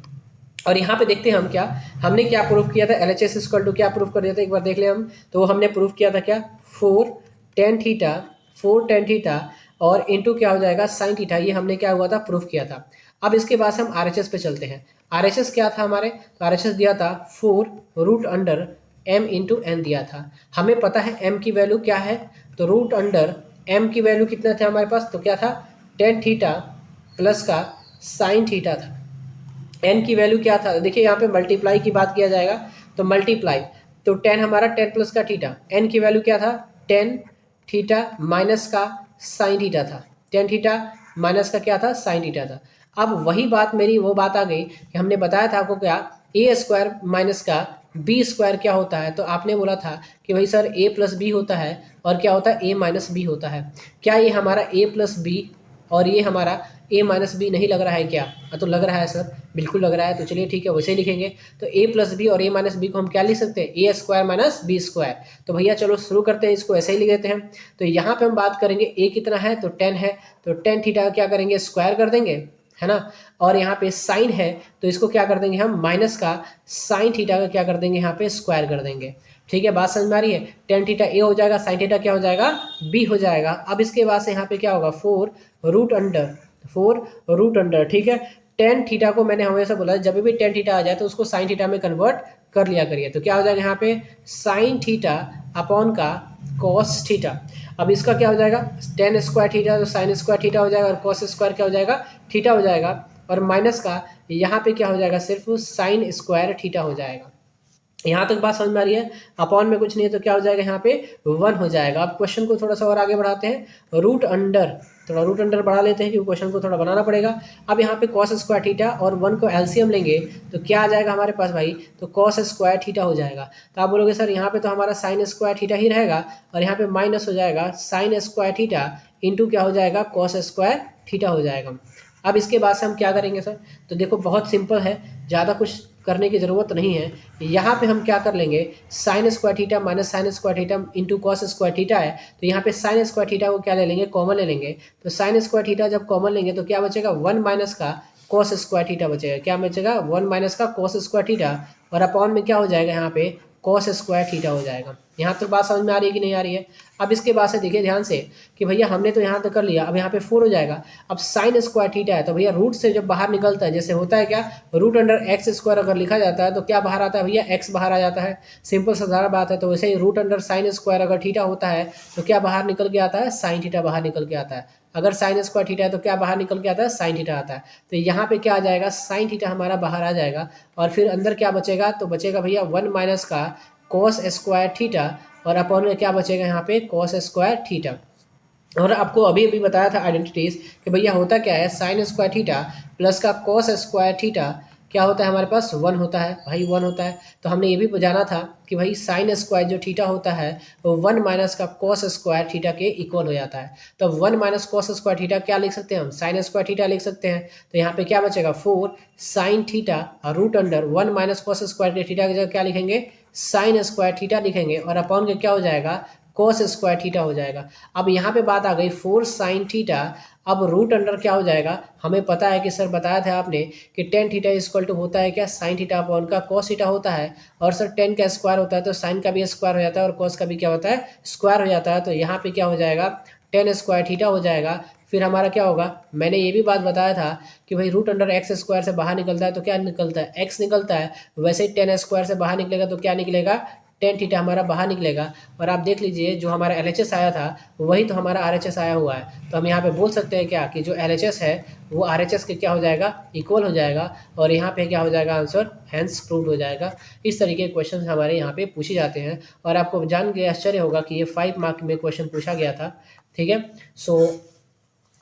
और यहाँ पे देखते हैं हम क्या, हमने क्या प्रूफ किया था, LHS इक्वल टू क्या प्रूफ कर दिया था एक बार देख ले हम। तो हमने प्रूफ किया था क्या, फोर टेन थीटा और इंटू क्या हो जाएगा साइन थीटा, ये हमने क्या हुआ था प्रूफ किया था। अब इसके बाद हम RHS पे चलते हैं। RHS क्या था हमारे, तो RHS दिया था four root under m into N दिया था। हमें पता है m की वैल्यू क्या है, तो रूट अंडर m की वैल्यू कितना था हमारे पास, तो क्या था टेन थीटा प्लस का साइन थीटा था। n की वैल्यू क्या था, देखिए यहाँ पे मल्टीप्लाई की बात किया जाएगा, तो मल्टीप्लाई तो टेन हमारा टेन प्लस का थीटा, n की वैल्यू क्या था टेन थीटा माइनस का साइन थीटा था, टेन थीटा माइनस का क्या था साइन थीटा था। अब वही बात मेरी वो बात आ गई कि हमने बताया था आपको क्या, ए स्क्वायर माइनस का बी स्क्वायर क्या होता है, तो आपने बोला था कि भाई सर ए प्लस बी होता है और क्या होता है ए माइनस बी होता है। क्या ये हमारा ए प्लस बी और ये हमारा ए माइनस बी नहीं लग रहा है क्या, तो लग रहा है सर, बिल्कुल लग रहा है। तो चलिए ठीक है वैसे ही लिखेंगे, तो ए प्लस बी और ए माइनस बी को हम क्या लिख सकते हैं, ए स्क्वायर माइनस बी स्क्वायर। तो भैया चलो शुरू करते हैं, इसको ऐसे ही लिख देते हैं। तो यहाँ पे हम बात करेंगे ए कितना है, तो टेन है, तो टेन थीटा क्या करेंगे स्क्वायर कर देंगे, है ना, और यहाँ पे साइन है तो इसको क्या कर देंगे हम माइनस का साइन थीटा का क्या कर देंगे यहाँ पे स्क्वायर कर देंगे। ठीक है, बात समझ में आ रही है। टेन थीटा ए हो जाएगा, साइन थीटा क्या हो जाएगा बी हो जाएगा। अब इसके बाद से यहाँ पे क्या होगा फोर रूट अंडर, ठीक है। टेन थीटा को मैंने हमेशा बोला जब भी टेन थीटा आ जाए तो उसको साइन थीटा में कन्वर्ट कर लिया करिए। तो क्या हो जाएगा यहाँ पे साइन थीटा अपॉन का कॉस थीटा। अब इसका क्या हो जाएगा टेन स्क्वायर थीटा, तो साइन स्क्वायर थीटा हो जाएगा और कॉस स्क्वायर क्या हो जाएगा थीटा हो जाएगा, और माइनस का यहाँ पे क्या हो जाएगा सिर्फ साइन स्क्वायर थीटा हो जाएगा। यहाँ तक बात समझ में आ रही है। अपॉन में कुछ नहीं है तो क्या हो जाएगा यहाँ पे वन हो जाएगा। अब क्वेश्चन को थोड़ा सा और आगे बढ़ाते हैं, रूट अंडर, थोड़ा रूट अंडर बढ़ा लेते हैं क्योंकि क्वेश्चन को थोड़ा बनाना पड़ेगा। अब यहाँ पे कॉस स्क्वायर थीटा और वन को एलसीएम लेंगे तो क्या आ जाएगा हमारे पास भाई, तो कॉस स्क्वायर थीटा हो जाएगा। तो आप बोलोगे सर यहाँ पे तो हमारा साइन स्क्वायर थीटा ही रहेगा और यहाँ पे माइनस हो जाएगा साइन स्क्वायर थीटा इंटू क्या हो जाएगा कॉस स्क्वायर थीटा हो जाएगा। अब इसके बाद से हम क्या करेंगे सर, तो देखो बहुत सिंपल है, ज़्यादा कुछ करने की ज़रूरत नहीं है। यहाँ पे हम क्या कर लेंगे sign square theta minus sign square theta into cos square theta है, तो यहाँ पे साइन स्क्वायर थीटा को क्या ले लेंगे कॉमन ले लेंगे। तो साइन स्क्वायर थीटा जब कॉमन लेंगे तो क्या बचेगा वन माइनस का कॉस स्क्वायर थीटा बचेगा। क्या बचेगा वन माइनस का कॉस स्क्वायर थीटा, और अपॉन में क्या हो जाएगा यहाँ पे कॉस स्क्वायर थीटा हो जाएगा। यहाँ तक बात समझ में आ रही है कि नहीं आ रही है। अब इसके बाद से देखिए ध्यान से कि भैया हमने तो यहाँ तक कर लिया, अब यहाँ पे फोर हो जाएगा। अब साइन स्क्वायर थीटा है तो भैया रूट से जब बाहर निकलता है, जैसे होता है क्या रूट अंडर एक्स स्क्वायर अगर लिखा जाता है तो क्या बाहर आता है भैया एक्स बाहर आ जाता है, सिंपल साधारण बात है। तो वैसे ही रूट अंडर साइन स्क्वायर अगर थीटा होता है तो क्या बाहर निकल के आता है साइन थीटा बाहर निकल के आता है। अगर साइन स्क्वायर थीटा है तो क्या बाहर निकल के आता है साइन थीटा आता है। तो यहाँ पे क्या आ जाएगा साइन थीटा हमारा बाहर आ जाएगा, और फिर अंदर क्या बचेगा, तो बचेगा भैया वन माइनस का कॉस स्क्वायर थीटा, और अपॉन में क्या बचेगा यहाँ पे कॉस स्क्वायर थीटा। और आपको अभी अभी बताया था आइडेंटिटीज कि भैया होता क्या है साइन स्क्वायर थीटा प्लस का कॉस स्क्वायर थीटा क्या होता है हमारे पास वन होता है भाई, वन होता है। तो हमने ये भी जाना था कि भाई साइन स्क्वायर जो थीटा होता है वो वन माइनस का कॉस स्क्वायर थीटा के इक्वल हो जाता है। तो one minus cos square theta क्या लिख सकते हैं हम साइन स्क्वायर थीटा लिख सकते हैं। तो यहाँ पे क्या बचेगा फोर साइन थीटा और root under one minus cos square theta की जगह क्या लिखेंगे साइन स्क्वायर थीटा लिखेंगे, और अपॉन के क्या हो जाएगा कॉस स्क्वायर थीटा हो जाएगा। अब यहाँ पे बात आ गई फोर साइन थीटा, अब रूट अंडर क्या हो जाएगा, हमें पता है कि सर बताया था आपने कि टेन थीटा इक्वल टू होता है क्या साइन थीटा अपॉन का कॉस थीटा होता है, और सर टेन का स्क्वायर होता है तो साइन का भी स्क्वायर हो जाता है और कॉस का भी क्या होता है स्क्वायर हो जाता है। तो यहाँ पे क्या हो जाएगा टेन स्क्वायर थीटा हो जाएगा। फिर हमारा क्या होगा, मैंने ये भी बात बताया था कि भाई रूट अंडर एक्स स्क्वायर से बाहर निकलता है तो क्या निकलता है, एक्स निकलता है। वैसे ही टेन स्क्वायर से बाहर निकलेगा तो क्या निकलेगा, टेन थीटा हमारा बाहर निकलेगा। और आप देख लीजिए जो हमारा LHS आया था वही तो हमारा RHS आया हुआ है। तो हम यहाँ पे बोल सकते हैं क्या कि जो LHS है वो RHS के क्या हो जाएगा, इक्वल हो जाएगा। और यहाँ पे क्या हो जाएगा आंसर, हैंस प्रूव्ड हो जाएगा। इस तरीके के क्वेश्चन हमारे यहाँ पे पूछे जाते हैं। और आपको जान के आश्चर्य होगा कि ये 5 मार्क में क्वेश्चन पूछा गया था। ठीक है, सो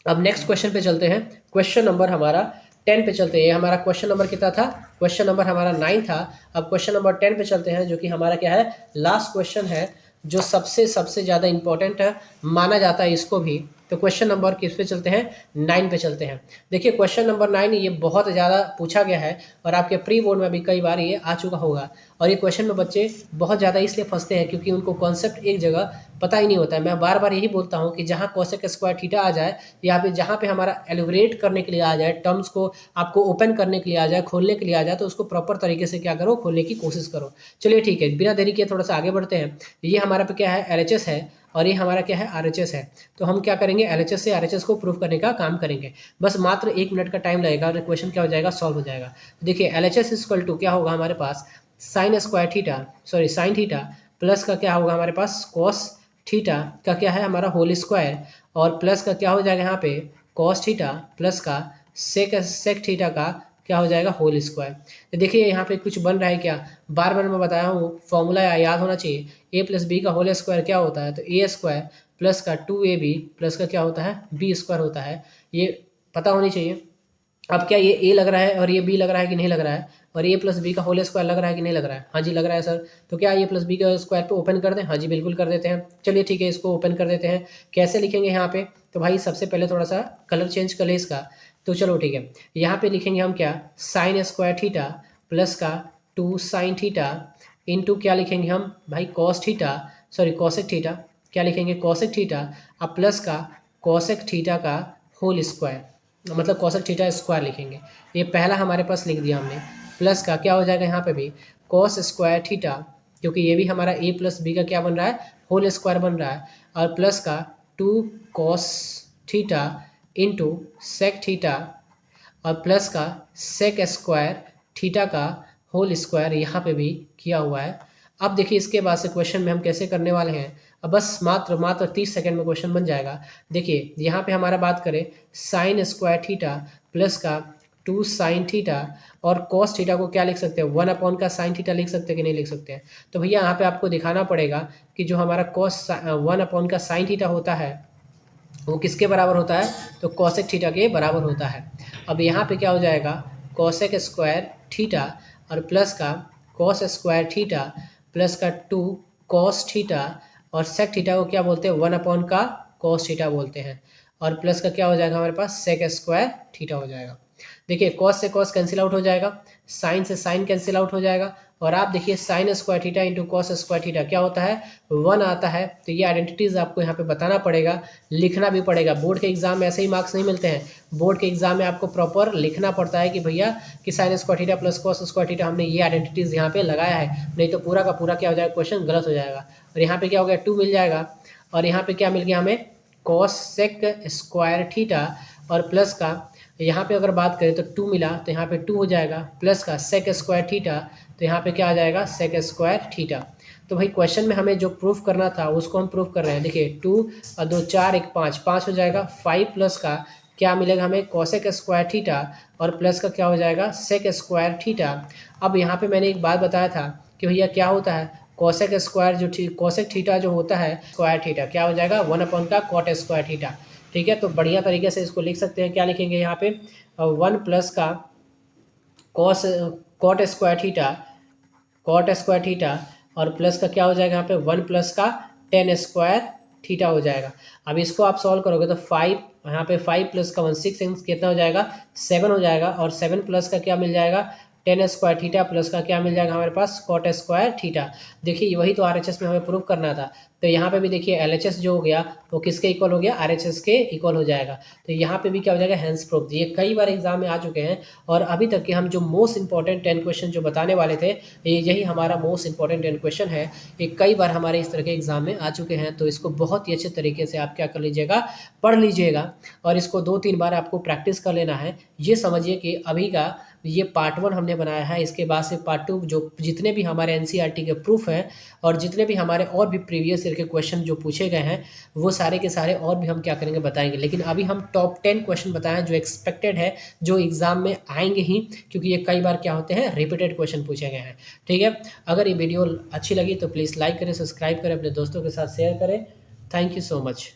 अब नेक्स्ट क्वेश्चन पे चलते हैं। क्वेश्चन नंबर हमारा 10 पे चलते हैं। ये हमारा क्वेश्चन नंबर कितना था, क्वेश्चन नंबर हमारा 9 था। अब क्वेश्चन नंबर 10 पे चलते हैं जो कि हमारा क्या है, लास्ट क्वेश्चन है, जो सबसे ज़्यादा इंपॉर्टेंट है माना जाता है इसको भी। तो क्वेश्चन नंबर किस पे चलते हैं, 9 पे चलते हैं। देखिए क्वेश्चन नंबर 9 ये बहुत ज़्यादा पूछा गया है और आपके प्री बोर्ड में भी कई बार ये आ चुका होगा। और ये क्वेश्चन में बच्चे बहुत ज़्यादा इसलिए फंसते हैं क्योंकि उनको कॉन्सेप्ट एक जगह पता ही नहीं होता है। मैं बार बार यही बोलता हूँ कि जहाँ कोसेक स्क्वायर थीटा आ जाए या फिर जहाँ पे हमारा एलिब्रेट करने के लिए आ जाए, टर्म्स को आपको ओपन करने के लिए आ जाए, खोलने के लिए आ जाए, तो उसको प्रॉपर तरीके से क्या करो, खोलने की कोशिश करो। चलिए ठीक है, बिना देरी किए थोड़ा सा आगे बढ़ते हैं। ये हमारा पे क्या है, LHS है और ये हमारा क्या है, RHS है। तो हम क्या करेंगे, LHS से RHS को प्रूव करने का काम करेंगे। बस मात्र 1 मिनट का टाइम लगेगा और क्वेश्चन क्या हो जाएगा, सॉल्व हो जाएगा। देखिए LHS इक्वल टू क्या होगा हमारे पास, sign square theta, sorry sin theta plus का क्या होगा हमारे पास, कॉस थीटा का क्या है हमारा होल स्क्वायर, और प्लस का क्या हो जाएगा यहाँ पे, कॉस थीटा प्लस का सेक थीटा का क्या हो जाएगा, होल स्क्वायर। तो देखिए यहाँ पे कुछ बन रहा है क्या, बार बार मैं बताया हूँ, फॉर्मूला याद होना चाहिए। a प्लस बी का होल स्क्वायर क्या होता है, तो a स्क्वायर प्लस का 2ab प्लस का क्या होता है, b स्क्वायर होता है। ये पता होनी चाहिए। अब क्या ये a लग रहा है और ये b लग रहा है कि नहीं लग रहा है, और a प्लस बी का होल स्क्वायर लग रहा है कि नहीं लग रहा है, हाँ जी लग रहा है सर। तो क्या a प्लस बी का स्क्वायर पे ओपन कर दें, हाँ जी बिल्कुल कर देते हैं। चलिए ठीक है, इसको ओपन कर देते हैं। कैसे लिखेंगे यहाँ पे, तो भाई सबसे पहले थोड़ा सा कलर चेंज कर ले इसका। तो चलो ठीक है, यहाँ पे लिखेंगे हम क्या, साइन स्क्वायर थीटा प्लस का 2 साइन थीटा इंटू क्या लिखेंगे हम भाई, cos theta, sorry cosec theta, क्या लिखेंगे, कॉसेक थीटा, अब प्लस का कॉसेक थीटा का होल स्क्वायर, मतलब कॉसेक थीटा स्क्वायर लिखेंगे। ये पहला हमारे पास लिख दिया हमने। प्लस का क्या हो जाएगा यहाँ पे भी, कॉस स्क्वायर थीटा, क्योंकि ये भी हमारा a प्लस बी का क्या बन रहा है, होल स्क्वायर बन रहा है, और प्लस का 2 cos theta into sec theta, और प्लस का सेक स्क्वायर थीटा का होल स्क्वायर यहाँ पे भी किया हुआ है। अब देखिए इसके बाद से क्वेश्चन में हम कैसे करने वाले हैं, अब बस मात्र 30 सेकंड में क्वेश्चन बन जाएगा। देखिए यहाँ पे हमारा बात करें, साइन स्क्वायर थीटा प्लस का 2 साइन थीटा, और कॉस थीटा को क्या लिख सकते हैं, 1 अपॉन का साइन थीटा लिख सकते हैं कि नहीं लिख सकते हैं। तो भैया यहाँ पे आपको दिखाना पड़ेगा कि जो हमारा कॉस 1 अपॉन का साइन थीटा होता है वो किसके बराबर होता है, तो कॉसेक थीटा के बराबर होता है। अब यहाँ पे क्या हो जाएगा, कॉसेक स्क्वायर थीटा और प्लस का कॉस स्क्वायर थीटा प्लस का 2 कॉस थीटा, और सेक थीटा को क्या बोलते हैं, 1 अपॉन का कॉस थीटा बोलते हैं, और प्लस का क्या हो जाएगा हमारे पास, सेक स्क्वायर थीटा हो जाएगा। देखिए कॉस से कॉस कैंसिल आउट हो जाएगा, साइन से साइन कैंसिल आउट हो जाएगा, और आप देखिए sign square theta into cos square theta क्या होता है, 1 आता है। तो ये आइडेंटिटीज आपको यहाँ पे बताना पड़ेगा, लिखना भी पड़ेगा। बोर्ड के एग्जाम में ऐसे ही मार्क्स नहीं मिलते हैं, बोर्ड के एग्जाम में आपको प्रॉपर लिखना पड़ता है कि भैया कि sine square theta plus cos square theta हमने ये आइडेंटिटीज यहाँ पे लगाया है, नहीं तो पूरा का पूरा क्या हो जाएगा, क्वेश्चन गलत हो जाएगा। और यहाँ पे क्या हो गया, 2 मिल जाएगा, और यहाँ पे क्या मिल गया हमें, कॉस सेक स्क्वायर थीटा, और प्लस का यहाँ पे अगर बात करें तो 2 मिला तो यहाँ पे 2 हो जाएगा, प्लस का सेक स्क्वायर थीटा, तो यहाँ पे क्या आ जाएगा, सेक स्क्वायर थीटा। तो भाई क्वेश्चन में हमें जो प्रूफ करना था उसको हम प्रूफ कर रहे हैं। देखिए 2 और 2 4 1 5 5 हो जाएगा, 5 प्लस का क्या मिलेगा हमें, कॉसेक स्क्वायर थीटा, और प्लस का क्या हो जाएगा, सेक स्क्वायर थीटा। अब यहाँ पे मैंने एक बात बताया था कि भैया क्या होता है, कॉसेक स्क्वायर जो कॉसेक थीटा जो होता है स्क्वायर थीटा क्या हो जाएगा, 1 अपॉन का कॉट स्क्वायर थीटा। ठीक है, तो बढ़िया तरीके से इसको लिख सकते हैं। क्या लिखेंगे यहाँ पे, 1 प्लस का cos cot square theta, cot square theta, और प्लस का क्या हो जाएगा यहाँ पे, 1 प्लस का टेन स्क्वायर थीटा हो जाएगा। अब इसको आप सॉल्व करोगे तो 5 यहाँ पे 5 प्लस का 1 6 कितना हो जाएगा, 7 हो जाएगा, और 7 प्लस का क्या मिल जाएगा, टेन स्क्वायर थीटा प्लस का क्या मिल जाएगा हमारे पास कॉट स्क्वायर थीटा। देखिए वही तो आरएचएस में हमें प्रूव करना था, तो यहाँ पे भी देखिए एलएचएस जो हो गया वो किसके इक्वल हो गया, आरएचएस के इक्वल हो जाएगा। तो यहाँ पे भी क्या हो जाएगा, हेंस प्रूफ। ये कई बार एग्जाम में आ चुके हैं और अभी तक के हम जो मोस्ट इंपॉर्टेंट 10 क्वेश्चन जो बताने वाले थे, यही हमारा मोस्ट इंपॉर्टेंट 10 क्वेश्चन है। ये कई बार हमारे इस तरह के एग्जाम में आ चुके हैं, तो इसको बहुत ही अच्छे तरीके से आप क्या कर लीजिएगा, पढ़ लीजिएगा और इसको 2-3 बार आपको प्रैक्टिस कर लेना है। ये समझिए कि अभी का ये पार्ट 1 हमने बनाया है, इसके बाद से पार्ट 2 जो जितने भी हमारे एनसीईआरटी के प्रूफ हैं और जितने भी हमारे और भी प्रीवियस ईयर के क्वेश्चन जो पूछे गए हैं वो सारे के सारे और भी हम क्या करेंगे बताएंगे। लेकिन अभी हम टॉप 10 क्वेश्चन बताएं जो एक्सपेक्टेड है, जो एग्जाम में आएंगे ही, क्योंकि ये कई बार क्या होते हैं, रिपीटेड क्वेश्चन पूछे गए हैं। ठीक है, अगर ये वीडियो अच्छी लगी तो प्लीज़ लाइक करें, सब्सक्राइब करें, अपने दोस्तों के साथ शेयर करें। Thank you so much.